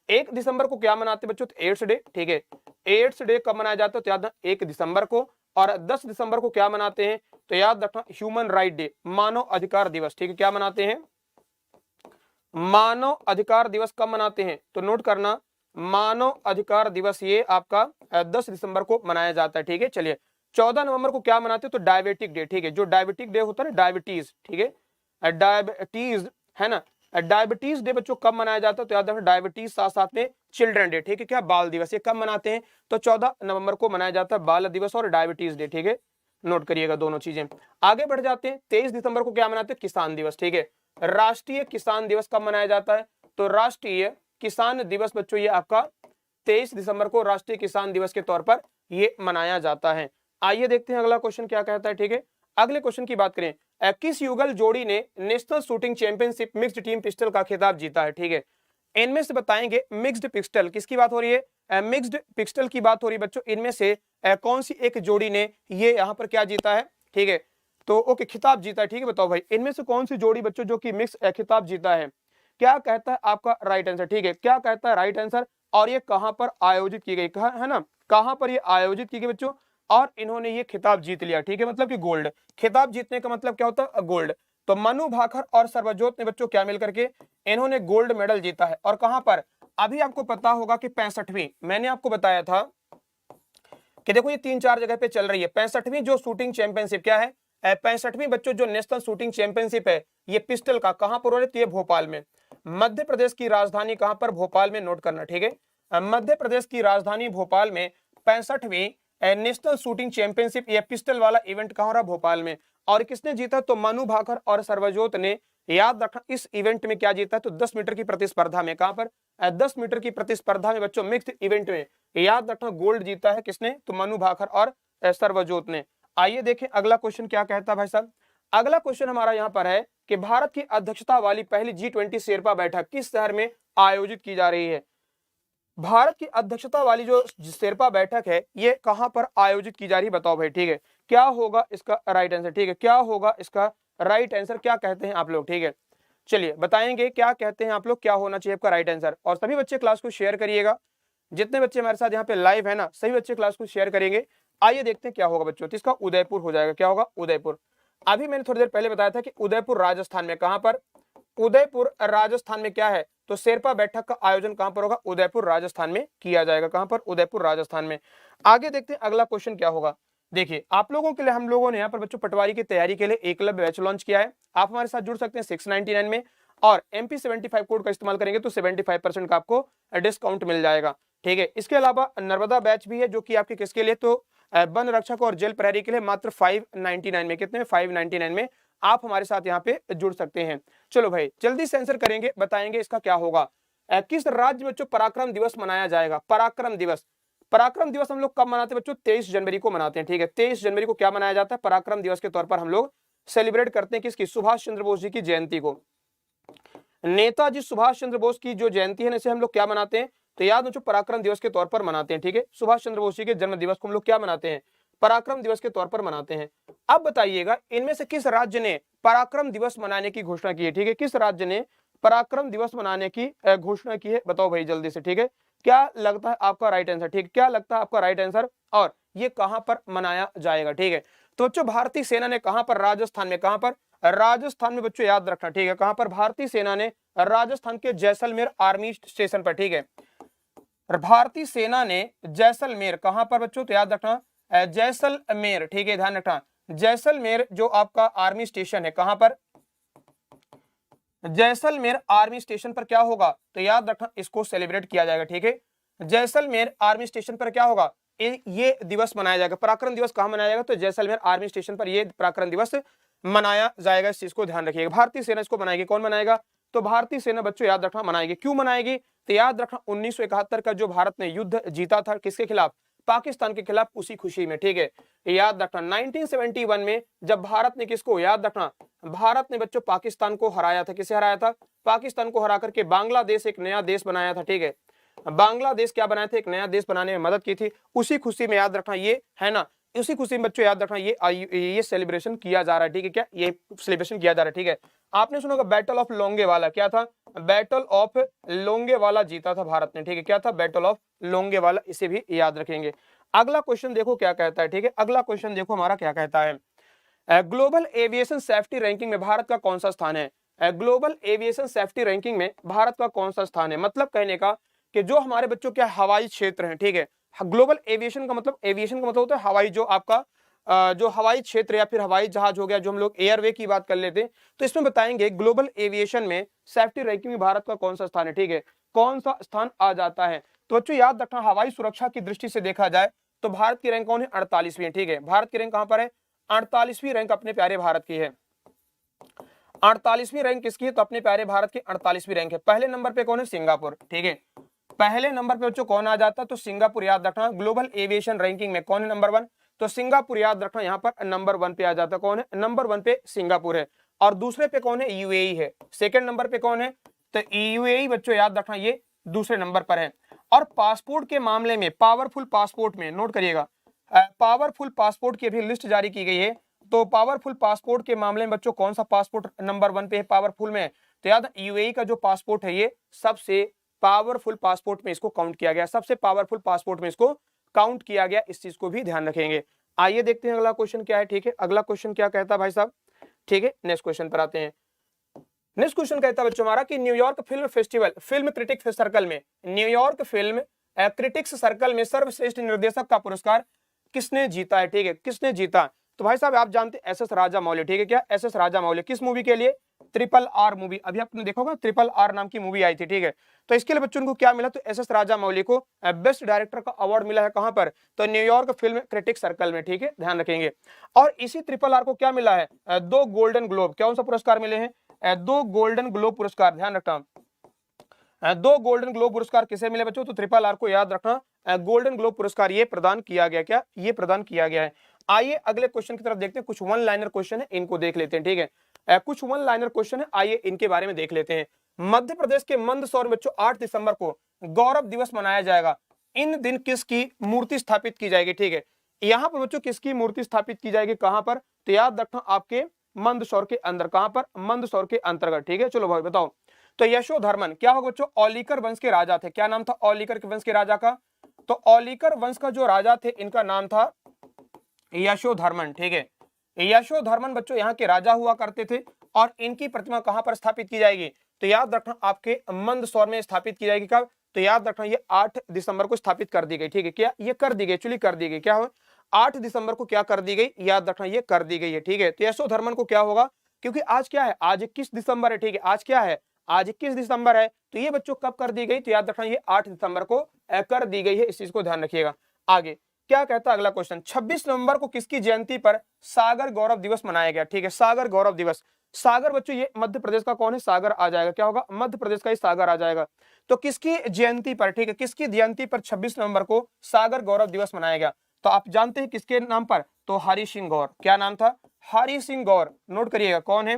1 दिसंबर को क्या मनाते हैं बच्चों? तो एड्स डे, ठीक है। एड्स डे कब मनाया जाता है? तो याद रखना 1 दिसंबर को। और 10 दिसंबर को क्या मनाते हैं? तो याद रखना ह्यूमन राइट डे, मानव अधिकार दिवस, ठीक है। क्या मनाते हैं? मानव अधिकार दिवस कब मनाते हैं? तो नोट करना, मानव अधिकार दिवस ये आपका 10 दिसंबर को मनाया जाता है, ठीक है। चलिए 14 नवंबर को क्या मनाते हैं? तो डायबिटिक डे, ठीक है। जो डायबिटिक डे होता है ना, डायबिटीज, ठीक है, डायबिटीज है ना। डायबिटीज डे बच्चों कब मनाया जाता है? तो याद रखना डायबिटीज, साथ साथ में चिल्ड्रन डे, ठीक है। क्या? बाल दिवस, ये कब मनाते हैं? तो 14 नवंबर को मनाया जाता है बाल दिवस और डायबिटीज डे, ठीक है। नोट करिएगा दोनों चीजें। आगे बढ़ जाते हैं। 23 दिसंबर को क्या मनाते हैं? किसान दिवस, ठीक है। राष्ट्रीय किसान दिवस कब मनाया जाता है? तो राष्ट्रीय किसान दिवस बच्चों ये आपका 23 दिसंबर को राष्ट्रीय किसान दिवस के तौर पर ये मनाया जाता है। आइए देखते हैं अगला क्वेश्चन क्या कहता है, ठीक है। अगले क्वेश्चन की बात करें, किस युगल जोड़ी ने national shooting championship mixed team pistol का खिताब जीता है, ठीक है। इनमें से बताएंगे मिक्स्ड पिस्टल किसकी बात हो रही है? मिक्स्ड पिस्टल की बात हो रही है बच्चों। इनमें से कौन सी एक जोड़ी ने ये यहाँ पर क्या जीता है, ठीक है। तो ओके, खिताब जीता है, ठीक है। बताओ भाई इनमें से कौन सी जोड़ी बच्चों जो कि मिक्स खिताब जीता है? क्या कहता है आपका राइट आंसर, ठीक है। क्या कहता है राइट आंसर? और ये कहां पर आयोजित की गई, कहा है ना, कहां पर ये आयोजित की गई बच्चों? और इन्होंने ये खिताब जीत लिया, ठीक है। मतलब कि गोल्ड। खिताब जीतने का मतलब क्या होता है? गोल्ड। तो मनु भाकर और सर्वजोत ने बच्चों क्या मिलकर के इन्होंने गोल्ड मेडल जीता है। और कहां पर? अभी आपको पता होगा कि 65वीं, मैंने आपको बताया था कि देखो ये 3-4 जगह पे चल रही है। 65वीं जो शूटिंग चैंपियनशिप क्या है? 65वीं बच्चों जो नेशनल शूटिंग चैंपियनशिप है ये पिस्टल का, कहां पर हो रही है? ये भोपाल में। मध्य प्रदेश की राजधानी कहां पर? भोपाल में। नोट करना, ठीक है। मध्य प्रदेश की राजधानी भोपाल में 65वीं नेशनल शूटिंग चैंपियनशिप ये पिस्टल वाला इवेंट कहां हो रहा? भोपाल में। और किसने जीता? तो मनु भाकर और सर्वजोत ने। याद रखना इस इवेंट में क्या जीता? तो 10 मीटर की प्रतिस्पर्धा में, कहां पर? 10 मीटर की प्रतिस्पर्धा में बच्चों मिक्स्ड इवेंट में याद रखना गोल्ड जीता है किसने? तो मनु भाकर और सर्वजोत ने। आइए देखें अगला क्वेश्चन क्या कहता है भाई साहब। अगला क्वेश्चन हमारा यहाँ पर है कि भारत की अध्यक्षता वाली पहली G20 शेरपा बैठक किस शहर में आयोजित की जा रही है? भारत की अध्यक्षता वाली जो शेरपा बैठक है ये कहां पर आयोजित की जा रही है? बताओ भाई, ठीक है। क्या होगा इसका राइट आंसर, ठीक है। क्या होगा इसका राइट आंसर? क्या कहते हैं आप लोग, ठीक है। चलिए बताएंगे क्या कहते हैं आप लोग, क्या होना चाहिए आपका राइट आंसर। और सभी बच्चे क्लास को शेयर करिएगा। जितने बच्चे हमारे साथ यहाँ पे लाइव है ना, सभी बच्चे क्लास को शेयर करेंगे। आइए देखते हैं क्या होगा बच्चों। तो इसका उदयपुर हो जाएगा। क्या होगा? उदयपुर। अभी मैंने थोड़ी देर पहले बताया था कि उदयपुर राजस्थान में, कहां पर? उदयपुर राजस्थान में क्या है? तो शेरपा बैठक का आयोजन कहां पर होगा? उदयपुर राजस्थान में किया जाएगा। कहां पर? उदयपुर राजस्थान में। आगे देखते हैं अगला क्वेश्चन क्या होगा। देखिए आप लोगों के लिए हम लोगों ने यहाँ पर बच्चों पटवारी की तैयारी के लिए एकलव्य बैच लॉन्च किया है। आप हमारे साथ जुड़ सकते हैं 699 में और MP75 कोड का इस्तेमाल करेंगे तो 75% का आपको डिस्काउंट मिल जाएगा, ठीक है। इसके अलावा नर्मदा बैच भी है जो कि आपके किसके लिए? तो वन रक्षक और जेल प्रहरी के लिए मात्र 599 में। कितने में? 599 में आप हमारे साथ यहाँ पे जुड़ सकते हैं। चलो भाई जल्दी से आंसर करेंगे, बताएंगे इसका क्या होगा। किस राज्य में बच्चों पराक्रम दिवस मनाया जाएगा? पराक्रम दिवस। पराक्रम दिवस हम लोग कब मनाते हैं बच्चों? 23 जनवरी को मनाते हैं, ठीक है। 23 जनवरी को क्या मनाया जाता है? पराक्रम दिवस के तौर पर हम लोग सेलिब्रेट करते हैं किसकी? सुभाष चंद्र बोस जी की जयंती को। नेताजी सुभाष चंद्र बोस की जो जयंती है इसे हम लोग क्या मनाते हैं? तो याद बच्चों पराक्रम दिवस के तौर पर मनाते हैं, ठीक है। सुभाष चंद्र बोस जी के जन्म दिवस को हम लोग क्या मनाते हैं? पराक्रम दिवस के तौर पर मनाते हैं। अब बताइएगा इनमें से किस राज्य ने पराक्रम दिवस मनाने की घोषणा की है, ठीक है। किस राज्य ने पराक्रम दिवस मनाने की घोषणा की है? बताओ भाई जल्दी से, ठीक है। क्या लगता है आपका राइट आंसर, ठीक? क्या लगता है आपका राइट आंसर? और ये कहां पर मनाया जाएगा, ठीक है। तो बच्चों भारतीय सेना ने कहां पर? राजस्थान में। कहां पर? राजस्थान में बच्चों याद रखना, ठीक है। कहां पर? भारतीय सेना ने राजस्थान के जैसलमेर आर्मी स्टेशन पर, ठीक है। भारतीय सेना ने जैसलमेर कहां पर बच्चों? तो याद रखना जैसलमेर, ठीक है। ध्यान रखना जैसलमेर जो आपका आर्मी स्टेशन है, कहां पर? जैसलमेर आर्मी स्टेशन पर क्या होगा? तो याद रखना इसको सेलिब्रेट किया जाएगा, ठीक है। जैसलमेर आर्मी स्टेशन पर क्या होगा? ये दिवस मनाया जाएगा। पराक्रम दिवस कहां मनाया जाएगा? तो जैसलमेर आर्मी स्टेशन पर ये पराक्रम दिवस मनाया जाएगा। इस चीज को ध्यान रखिएगा। भारतीय सेना इसको मनाएगी। कौन मनाएगा? तो भारतीय सेना बच्चों याद रखना मनाएगी। क्यों मनाएगी? तो याद रखना 1971 का जो भारत ने युद्ध जीता था किसके खिलाफ? पाकिस्तान के खिलाफ, उसी खुशी में, ठीक है। याद रखना 1971 में जब भारत ने किसको? याद रखना भारत ने बच्चों पाकिस्तान को हराया था। किसे हराया था? पाकिस्तान को हरा करके बांग्लादेश एक नया देश बनाया था, ठीक है। बांग्लादेश क्या बनाए थे, एक नया देश बनाने में मदद की थी। उसी खुशी में याद रखना ये है ना, उसी खुशी में बच्चों याद रखना ये सेलिब्रेशन किया जा रहा है, ठीक है, क्या ये सेलिब्रेशन किया जा रहा है, ठीक है। आपने सुना होगा बैटल ऑफ लोंगेवाला, क्या था, बैटल ऑफ लोंगेवाला जीता था भारत ने, ठीक है, क्या था, बैटल ऑफ लोंगेवाला, इसे भी याद रखेंगे। अगला क्वेश्चन देखो क्या कहता है, ठीक है, अगला क्वेश्चन देखो हमारा क्या कहता है, ग्लोबल एविएशन सेफ्टी रैंकिंग में भारत का कौन सा स्थान है, ग्लोबल एविएशन सेफ्टी रैंकिंग में भारत का कौन सा स्थान है। मतलब कहने का कि जो हमारे बच्चों के हवाई क्षेत्र हैं, ठीक है, ग्लोबल एविएशन का मतलब, एविएशन का मतलब होता है हवाई, जो आपका जो हवाई क्षेत्र या फिर हवाई जहाज हो गया, जो हम लोग एयरवे की बात कर लेते हैं, तो इसमें बताएंगे ग्लोबल एविएशन में सेफ्टी रैंकिंग में भारत का कौन सा स्थान है, ठीक है, कौन सा स्थान आ जाता है। तो बच्चों याद रखना, हवाई सुरक्षा की दृष्टि से देखा जाए तो भारत की रैंक कौन है, 48वीं, ठीक है, भारत की रैंक कहां पर है, 48वीं रैंक अपने प्यारे भारत की है। 48वीं रैंक किसकी है, तो अपने प्यारे भारत की 48वीं रैंक है। पहले नंबर पे कौन है, सिंगापुर, ठीक है, पहले नंबर पे बच्चों कौन आ जाता है, तो सिंगापुर याद रखना। ग्लोबल एविएशन रैंकिंग में कौन है नंबर 1, तो सिंगापुर याद रखना, यहाँ पर नंबर 1 पे आ जाता है, कौन है, नंबर 1 पे सिंगापुर है। और दूसरे पे कौन है, यूएई है। सेकंड नंबर पे कौन है, तो यूएई बच्चों याद रखना ये दूसरे नंबर पर है। और पासपोर्ट के मामले में, पावरफुल पासपोर्ट में नोट करिएगा, पावरफुल पासपोर्ट की अभी लिस्ट जारी की गई है, तो पावरफुल पासपोर्ट के मामले में बच्चों कौन सा पासपोर्ट नंबर 1 पे है पावरफुल में, तो याद यूएई का जो पासपोर्ट है ये सबसे पावरफुल पासपोर्ट में इसको काउंट किया गया, सबसे पावरफुल पासपोर्ट में इसको काउंट किया गया, इस चीज को भी ध्यान रखेंगे। आइए देखते हैं अगला क्वेश्चन क्या है, ठीक है, अगला क्वेश्चन क्या कहता है भाई साहब, ठीक है, नेक्स्ट क्वेश्चन पर आते हैं। नेक्स्ट क्वेश्चन कहता है बच्चों हमारा कि New York film festival, film critics circle में, न्यूयॉर्क फिल्म क्रिटिक्स सर्कल में सर्वश्रेष्ठ निर्देशक का पुरस्कार किसने जीता है, ठीक है, किसने जीता। तो भाई साहब आप जानते हैं एस.एस. राजामौली, ठीक है, क्या एस.एस. राजामौली, किस मूवी के लिए, ट्रिपल आर मूवी, अभी आपने देखा होगा ट्रिपल आर नाम की मूवी आई थी, ठीक है, तो इसके लिए बच्चों को क्या मिला, तो एस.एस. राजामौली को बेस्ट डायरेक्टर का अवार्ड मिला है, कहां पर, तो न्यूयॉर्क फिल्म क्रिटिक्स सर्कल में, ठीक है, ध्यान रखेंगे। और इसी ट्रिपल आर को क्या मिला है, 2 गोल्डन ग्लोब, कौन सा पुरस्कार मिले हैं, 2 गोल्डन ग्लोब पुरस्कार, ध्यान रखना, 2 गोल्डन ग्लोब पुरस्कार किसे मिले बच्चों, तो ट्रिपल आर को याद रखना, गोल्डन ग्लोब पुरस्कार ये प्रदान किया गया, क्या ये प्रदान किया गया है। आइए अगले क्वेश्चन की तरफ देखते हैं, कुछ वन लाइनर क्वेश्चन है, इनको देख लेते हैं, ठीक है, कुछ वन लाइनर क्वेश्चन है, आइए इनके बारे में देख लेते हैं। मध्य प्रदेश के मंदसौर में बच्चों 8 दिसंबर को गौरव दिवस मनाया जाएगा, इन दिन किसकी मूर्ति स्थापित की जाएगी, ठीक है, यहाँ पर बच्चों किसकी मूर्ति स्थापित की जाएगी, कहां पर, तो याद रखना आपके मंदसौर के अंदर, कहां पर, मंदसौर के अंतर्गत, ठीक है, चलो भाई बताओ। तो यशोधर्मन क्या होगा बच्चों, औलिकर वंश के राजा थे, क्या नाम था औलिकर के वंश के राजा का, तो औलिकर वंश का जो राजा थे इनका नाम था यशोधर्मन, ठीक है, यशोधर्मन बच्चों यहाँ के राजा हुआ करते थे। और इनकी प्रतिमा कहां पर स्थापित की जाएगी, तो याद रखना आपके मंदसौर में स्थापित की जाएगी, कब, तो याद रखना ये 8 दिसंबर को स्थापित कर दी गई, ठीक है, क्या ये कर दी गई, एक्चुअली कर दी गई, क्या हो 8 दिसंबर को क्या कर दी गई, याद रखना ये कर दी गई है, ठीक है। तो यशोधर्मन को क्या होगा, क्योंकि आज क्या है, आज 21 दिसंबर है, ठीक है, आज क्या है, आज 21 दिसंबर है, तो ये बच्चों कब कर दी गई, तो याद रखना ये 8 दिसंबर को कर दी गई है, इस चीज को ध्यान रखिएगा। आगे क्या कहता है अगला क्वेश्चन, 26 नवंबर को किसकी जयंती पर सागर गौरव दिवस मनाया गया, ठीक है, सागर गौरव दिवस, सागर बच्चों ये मध्य प्रदेश का कौन है, सागर आ जाएगा, क्या होगा, मध्य प्रदेश का ही सागर आ जाएगा। तो किसकी जयंती पर, ठीक है, किसकी जयंती पर 26 नवंबर को सागर गौरव दिवस मनाया गया, तो आप जानते हैं किसके नाम पर, तो हरि सिंह गौर, क्या नाम था, हरि सिंह गौर, नोट करिएगा कौन है,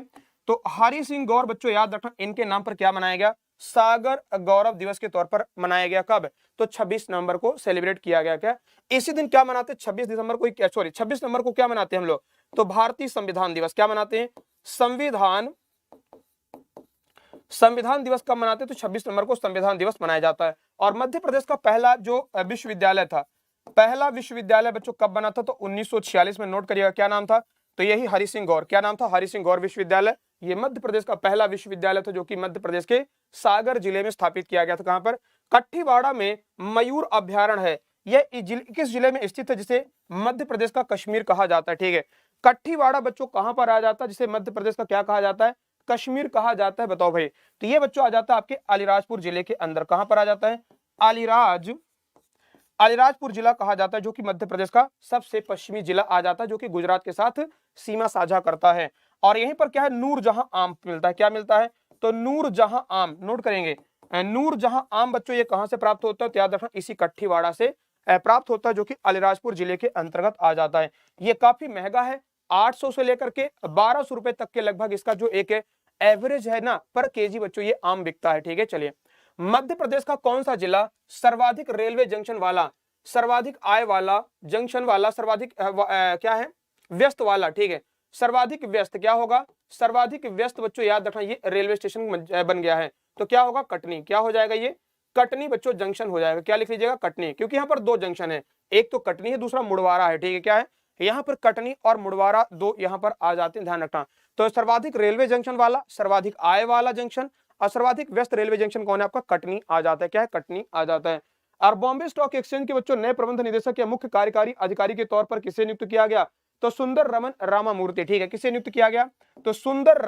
तो हरि सिंह गौर बच्चों याद रखना, इनके नाम पर क्या मनाया गया, सागर गौरव दिवस के तौर पर मनाया गया, कब, तो 26 नवंबर को सेलिब्रेट किया गया। क्या इसी दिन क्या मनाते हैं, 26 दिसंबर को, सॉरी 26 नवंबर को क्या मनाते हैं हम लोग, तो भारतीय संविधान दिवस, क्या मनाते हैं, संविधान दिवस कब मनाते हैं, तो 26 नवंबर को संविधान दिवस मनाया जाता है। और मध्य प्रदेश का पहला जो विश्वविद्यालय था, पहला विश्वविद्यालय बच्चों कब बना था, तो 1946 में, नोट करिएगा क्या नाम था, तो यही हरि सिंह गौर, क्या नाम था, हरि सिंह गौर विश्वविद्यालय, ये मध्य प्रदेश का पहला विश्वविद्यालय था जो कि मध्य प्रदेश के सागर जिले में स्थापित किया गया था। कहां पर, कठीवाड़ा में मयूर अभ्यारण्य है, यह किस जिले में स्थित है, जिसे मध्य प्रदेश का कश्मीर कहा जाता है, ठीक है, कठीवाड़ा बच्चों कहां पर आ जाता है, जिसे मध्य प्रदेश का क्या कहा जाता है, कश्मीर कहा जाता है, बताओ भाई। तो ये बच्चों आ जाता है आपके अलीराजपुर जिले के अंदर, कहां पर आ जाता है, अलीराजपुर जिला कहा जाता है, जो कि मध्य प्रदेश का सबसे पश्चिमी जिला आ जाता है, जो कि गुजरात के साथ सीमा साझा करता है। और यहीं पर क्या है, नूरजहां आम मिलता है, क्या मिलता है, तो नूरजहां आम, नोट करेंगे, नूरजहां आम बच्चों ये कहां से प्राप्त होता है, तो याद रखना इसी कठीवाड़ा से प्राप्त होता है, जो कि अलीराजपुर जिले के अंतर्गत आ जाता है। ये काफी महंगा है, 800 से लेकर के 1200 रुपए तक के लगभग इसका जो एक एवरेज है ना पर केजी बच्चों ये आम बिकता है, ठीक है। चलिए मध्य प्रदेश का कौन सा जिला सर्वाधिक रेलवे जंक्शन वाला, सर्वाधिक आय वाला, जंक्शन वाला, सर्वाधिक क्या है, व्यस्त वाला, ठीक है, सर्वाधिक व्यस्त क्या होगा, सर्वाधिक व्यस्त बच्चों याद रखना ये रेलवे स्टेशन बन गया है, तो क्या होगा, कटनी, क्या हो जाएगा ये, कटनी बच्चों जंक्शन हो जाएगा, क्या लिख लीजिएगा, कटनी, क्योंकि यहाँ पर दो जंक्शन है, एक तो कटनी है, दूसरा मुड़वारा है, ठीक है, क्या है यहाँ पर कटनी और मुड़वारा दो यहाँ पर आ जाते हैं, ध्यान रखना। तो सर्वाधिक रेलवे जंक्शन वाला, सर्वाधिक आय वाला जंक्शन और सर्वाधिक व्यस्त रेलवे जंक्शन कौन है आपका, कटनी आ जाता है, क्या है, कटनी आ जाता है। और बॉम्बे स्टॉक एक्सचेंज के बच्चों नए प्रबंध निदेशक या मुख्य कार्यकारी अधिकारी के तौर पर किसे नियुक्त किया गया, तो सुंदर रमन रामामूर्ति, ठीक है, किसे नियुक्त किया गया, तो सुंदर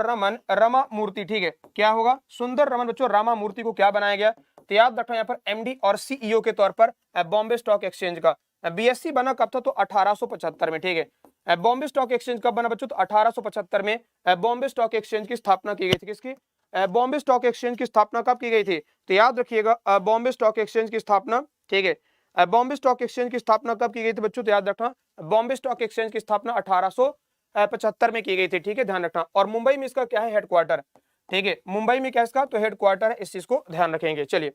रमन रामामूर्ति, ठीक है, क्या होगा, सुंदर रमन बच्चों रामामूर्ति को क्या बनाया गया, तो याद रखना यहाँ पर एमडी और सीईओ के तौर पर बॉम्बे स्टॉक एक्सचेंज का। बीएससी बना कब था, तो 1875 में, ठीक है। बॉम्बे स्टॉक एक्सचेंज कब बना बच्चों, तो 1875 में बॉम्बे स्टॉक एक्सचेंज की स्थापना की गई थी, किसकी, बॉम्बे स्टॉक एक्सचेंज की स्थापना कब की गई थी, तो याद रखिएगा बॉम्बे स्टॉक एक्सचेंज की स्थापना, ठीक है, बॉम्बे स्टॉक एक्सचेंज की स्थापना कब की गई थी बच्चों, तो याद रखना बॉम्बे स्टॉक एक्सचेंज की स्थापना 1875 में की गई थी, ठीक है, ध्यान रखना। और मुंबई में इसका क्या है, हेडक्वार्टर, ठीक है, मुंबई में क्या इसका, तो हेडक्वार्टर है, इस चीज को ध्यान रखेंगे। चलिए,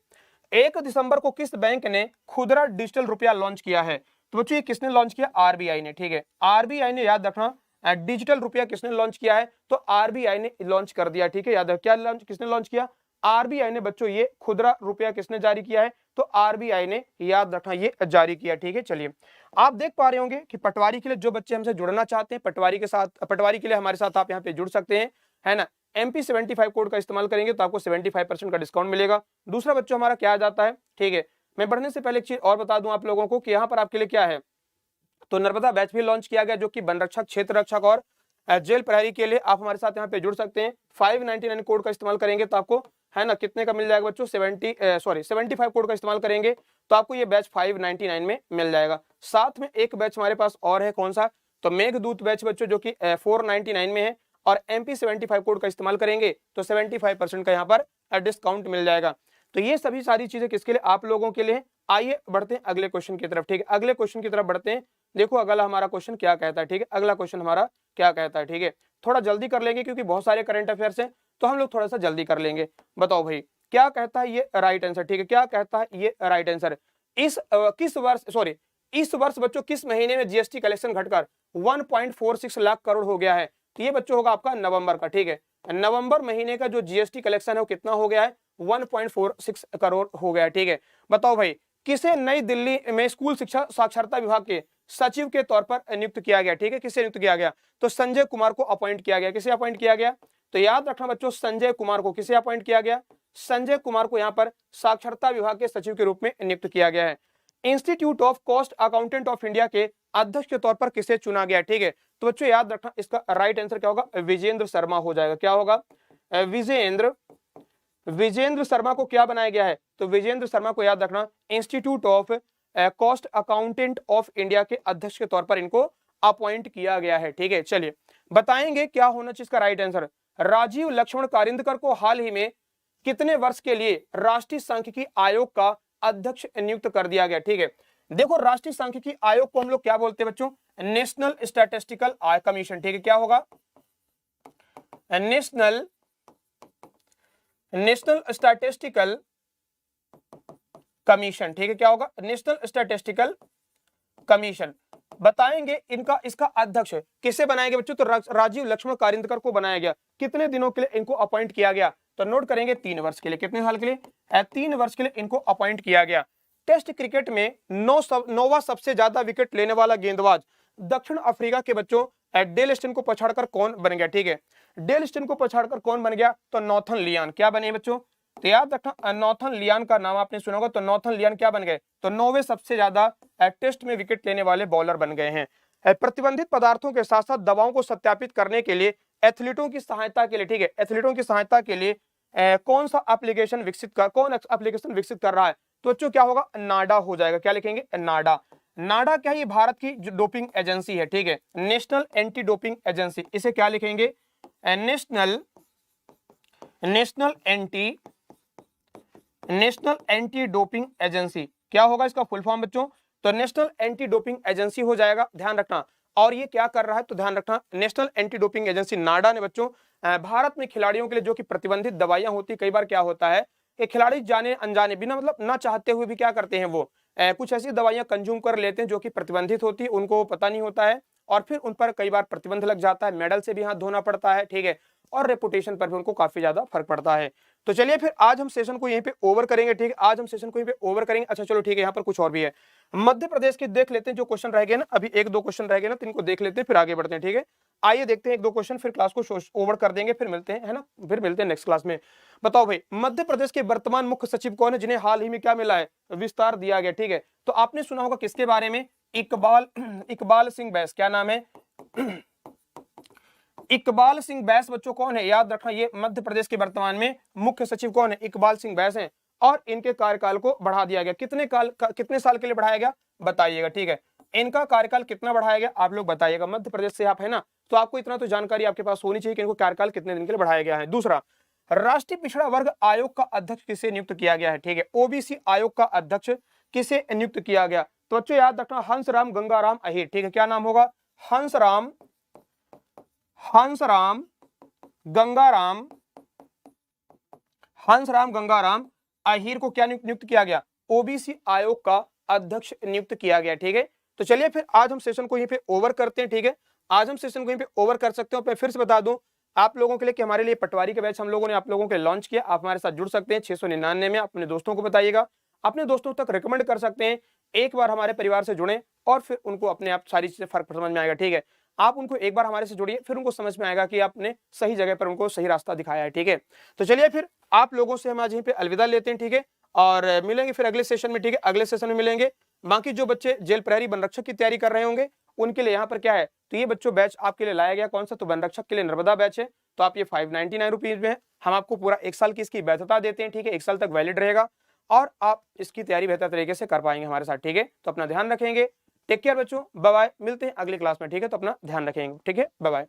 1 दिसंबर को किस बैंक ने खुदरा डिजिटल रुपया लॉन्च किया है, तो बच्चों ये किसने लॉन्च किया, आरबीआई ने, ठीक है, आरबीआई ने, याद रखना डिजिटल रुपया किसने लॉन्च किया है, तो आरबीआई ने लॉन्च कर दिया, ठीक है, याद रख क्या लॉन्च, किसने लॉन्च किया, आरबीआई ने बच्चों, ये खुदरा रुपया किसने जारी किया है, तो आरबीआई ने, याद रखना ये जारी किया, ठीक है। चलिए, आप देख पा रहे होंगे कि पटवारी के लिए जो बच्चे हमसे जुड़ना चाहते हैं, पटवारी के साथ, पटवारी के लिए हमारे साथ आप यहाँ पे जुड़ सकते हैं, है ना, MP75 कोड का इस्तेमाल करेंगे तो आपको 75% का डिस्काउंट मिलेगा। दूसरा बच्चों हमारा क्या आ जाता है, ठीक है, मैं बढ़ने से पहले एक चीज और बता दूं आप लोगों को कि यहाँ पर आपके लिए क्या है, तो नर्मदा बैच भी लॉन्च किया गया जो कि वन रक्षक, क्षेत्र रक्षक और जेल प्रहरी के लिए आप हमारे साथ यहाँ पे जुड़ सकते हैं। 599 कोड का इस्तेमाल करेंगे तो आपको, है ना, कितने का मिल जाएगा बच्चों, 75 कोड का इस्तेमाल करेंगे तो आपको ये बैच 599 में मिल जाएगा। साथ में एक बैच हमारे पास और है, कौन सा, तो मेघदूत बैच बच्चों जो कि 499 में है, और MP75 कोड का इस्तेमाल करेंगे तो 75% का यहाँ पर डिस्काउंट मिल जाएगा। तो ये सभी सारी चीजें किसके लिए, आप लोगों के लिए। आइए बढ़ते हैं अगले क्वेश्चन की तरफ, ठीक है, अगले क्वेश्चन की तरफ बढ़ते हैं। देखो अगला हमारा क्वेश्चन क्या कहता है, ठीक है, अगला क्वेश्चन हमारा क्या कहता है, ठीक है, थोड़ा जल्दी कर लेंगे क्योंकि बहुत सारे करंट अफेयर्स हैं, तो हम लोग थोड़ा सा जल्दी कर लेंगे। बताओ भाई क्या कहता है ये राइट आंसर, ठीक है, क्या कहता है ये राइट आंसर। इस वर्ष बच्चों किस महीने में जीएसटी कलेक्शन घटकर 1.46 लाख करोड़ हो गया है, तो ये बच्चों होगा आपका नवंबर का, ठीक है, नवंबर महीने का जो जीएसटी कलेक्शन है वो कितना हो गया है, 1.46 करोड़ हो गया है, ठीक है। बताओ भाई किसे नई दिल्ली में स्कूल शिक्षा साक्षरता विभाग के सचिव के तौर पर नियुक्त किया गया, ठीक है, किसे नियुक्त किया गया, तो संजय कुमार को अपॉइंट किया गया, किसे अपॉइंट किया गया, तो याद रखना बच्चों संजय कुमार को किसे अपॉइंट किया गया, संजय कुमार को यहाँ पर साक्षरता विभाग के सचिव के रूप में नियुक्त किया गया है। Institute of cost accountant of India के अध्यक्ष के तौर पर किसे चुना गया, ठीक है, तो बच्चों याद रखना इसका राइट आंसर क्या होगा, विजेंद्र शर्मा हो जाएगा, क्या होगा, विजेंद्र शर्मा को क्या बनाया गया है, तो विजेंद्र शर्मा को याद रखना institute of cost accountant of India के अध्यक्ष के तौर पर इनको अपॉइंट किया गया है, ठीक है। चलिए बताएंगे क्या होना चाहिए इसका राइट आंसर। राजीव लक्ष्मण कारिंदकर को हाल ही में कितने वर्ष के लिए राष्ट्रीय सांख्यिकी आयोग का अध्यक्ष नियुक्त कर दिया गया, ठीक है। देखो राष्ट्रीय सांख्यिकी आयोग को हम लोग क्या बोलते हैं बच्चों, नेशनल स्टैटिस्टिकल कमीशन, ठीक है, क्या होगा, नेशनल स्टैटिस्टिकल कमीशन, ठीक है, क्या होगा, नेशनल स्टैटिस्टिकल कमीशन। बताएंगे इनका इसका अध्यक्ष किसे बनाया गया बच्चों, तो राजीव लक्ष्मण कारिंदकर को बनाया गया। कितने दिनों के लिए इनको अपॉइंट किया गया, तो नोट करेंगे 3 वर्ष के लिए, कितने साल के लिए, 3 वर्ष के लिए इनको अपॉइंट किया गया। टेस्ट क्रिकेट में नौवां सबसे ज्यादा विकेट लेने वाला गेंदबाज दक्षिण अफ्रीका के बच्चों डेल स्टेन को पछाड़कर कौन बन गया, ठीक है, डेल स्टेन को पछाड़कर कौन बन गया, तो नॉर्थन लियान क्या बने बच्चों, तो याद रखना नॉर्थन लियान का नाम आपने सुना होगा, तो नॉर्थन लियान क्या बन गए, तो 9वें सबसे ज्यादा टेस्ट में विकेट लेने वाले बॉलर बन गए हैं। प्रतिबंधित पदार्थों के साथ साथ दवाओं को सत्यापित करने के लिए एथलीटों की सहायता के लिए, ठीक है, एथलीटों की सहायता के लिए कौन सा एप्लीकेशन विकसित कर रहा है, तो बच्चों क्या होगा, नाडा हो जाएगा, क्या लिखेंगे, नाडा। नाडा क्या है, ये भारत की जो डोपिंग एजेंसी है, ठीक है, नेशनल एंटी डोपिंग एजेंसी, इसे क्या लिखेंगे, नेशनल एंटी डोपिंग एजेंसी, क्या होगा इसका फुल फॉर्म बच्चों, तो नेशनल एंटी डोपिंग एजेंसी हो जाएगा, ध्यान रखना। और ये क्या कर रहा है, तो ध्यान रखना नेशनल एंटी डोपिंग एजेंसी नाडा ने बच्चों भारत में खिलाड़ियों के लिए जो कि प्रतिबंधित दवाइयां होती, कई बार क्या होता है कि खिलाड़ी जाने अनजाने बिना मतलब ना चाहते हुए भी क्या करते हैं, वो कुछ ऐसी दवाइयां कंज्यूम कर लेते हैं जो कि प्रतिबंधित होती है, उनको पता नहीं होता है और फिर उन पर कई बार प्रतिबंध लग जाता है, मेडल से भी हाथ धोना पड़ता है, ठीक है, और रेपुटेशन पर भी उनको काफी ज्यादा फर्क पड़ता है। तो चलिए फिर आज हम सेशन को यहीं पे ओवर करेंगे, ठीक है, आज हम सेशन को यहीं पे ओवर करेंगे। अच्छा चलो ठीक है, यहाँ पर कुछ और भी है, मध्य प्रदेश के देख लेते हैं जो क्वेश्चन रह गए ना, अभी एक दो क्वेश्चन रह गए ना, तो इनको देख लेते हैं फिर आगे बढ़ते हैं, ठीक है। आइए देखते हैं एक दो क्वेश्चन, फिर क्लास को ओवर कर देंगे, फिर मिलते हैं, है ना, फिर मिलते हैं नेक्स्ट क्लास में। बताओ भाई, मध्य प्रदेश के वर्तमान मुख्य सचिव कौन है, जिन्हें हाल ही में क्या मिला है, विस्तार दिया गया, ठीक है। तो आपने सुना होगा किसके बारे में, इकबाल इकबाल सिंह बैस, क्या नाम है इकबाल सिंह बैस बच्चों कौन है, याद रखना, ये मध्य प्रदेश के वर्तमान में मुख्य सचिव कौन है, इकबाल सिंह बैस हैं। और इनके कार्यकाल को बढ़ा दिया गया, कितने साल के लिए बढ़ाया गया बताइएगा, ठीक है। इनका कार्यकाल कितना बढ़ाया गया आप लोग बताइएगा, मध्य प्रदेश से आप है ना, तो आपको इतना तो जानकारी आपके पास होनी चाहिए कि इनको कार्यकाल कितने दिन के लिए बढ़ाया गया है। दूसरा, राष्ट्रीय पिछड़ा वर्ग आयोग का अध्यक्ष किसे नियुक्त किया गया है, ठीक है, ओबीसी आयोग का अध्यक्ष किसे नियुक्त किया गया, तो बच्चों याद रखना, हंसराम गंगाराम अहीर, ठीक है, क्या नाम होगा, हंसराम गंगाराम हंसराम गंगाराम अहीर को क्या नियुक्त किया गया, ओबीसी आयोग का अध्यक्ष नियुक्त किया गया, ठीक है। तो चलिए फिर आज हम सेशन को यहीं पे ओवर करते हैं, ठीक है, आज हम सेशन को यहीं पे ओवर कर सकते हो। मैं फिर से बता दूं आप लोगों के लिए कि हमारे लिए पटवारी के बैच हम लोगों ने आप लोगों के लॉन्च किया, आप हमारे साथ जुड़ सकते हैं 699 में, अपने दोस्तों को बताइएगा, अपने दोस्तों तक रिकमेंड कर सकते हैं, एक बार हमारे परिवार से जुड़े और फिर उनको अपने आप सारी चीजें फर्क समझ में आएगा, ठीक है। आप उनको एक बार हमारे से जुड़िए, फिर उनको समझ में आएगा कि आपने सही जगह पर उनको सही रास्ता दिखाया है, ठीक है। तो चलिए फिर आप लोगों से हम आज यहीं पे अलविदा लेते हैं, ठीक है, और मिलेंगे फिर अगले सेशन में, ठीक है, अगले सेशन में मिलेंगे। बाकी जो बच्चे जेल प्रहरी वन रक्षक की तैयारी कर रहे होंगे उनके लिए यहाँ पर क्या है, तो ये बच्चों बैच आपके लिए लाया गया, कौन सा, तो वन रक्षक के लिए नर्मदा बैच है, तो आप ये 599 रुपीज में है, हम आपको पूरा 1 साल की इसकी वैधता देते हैं, ठीक है, 1 साल तक वैलिड रहेगा और आप इसकी तैयारी बेहतर तरीके से कर पाएंगे हमारे साथ, ठीक है। तो अपना ध्यान रखेंगे, टेक केयर बच्चों, बाय बाय, मिलते हैं अगली क्लास में, ठीक है, तो अपना ध्यान रखेंगे, ठीक है, बाय बाय।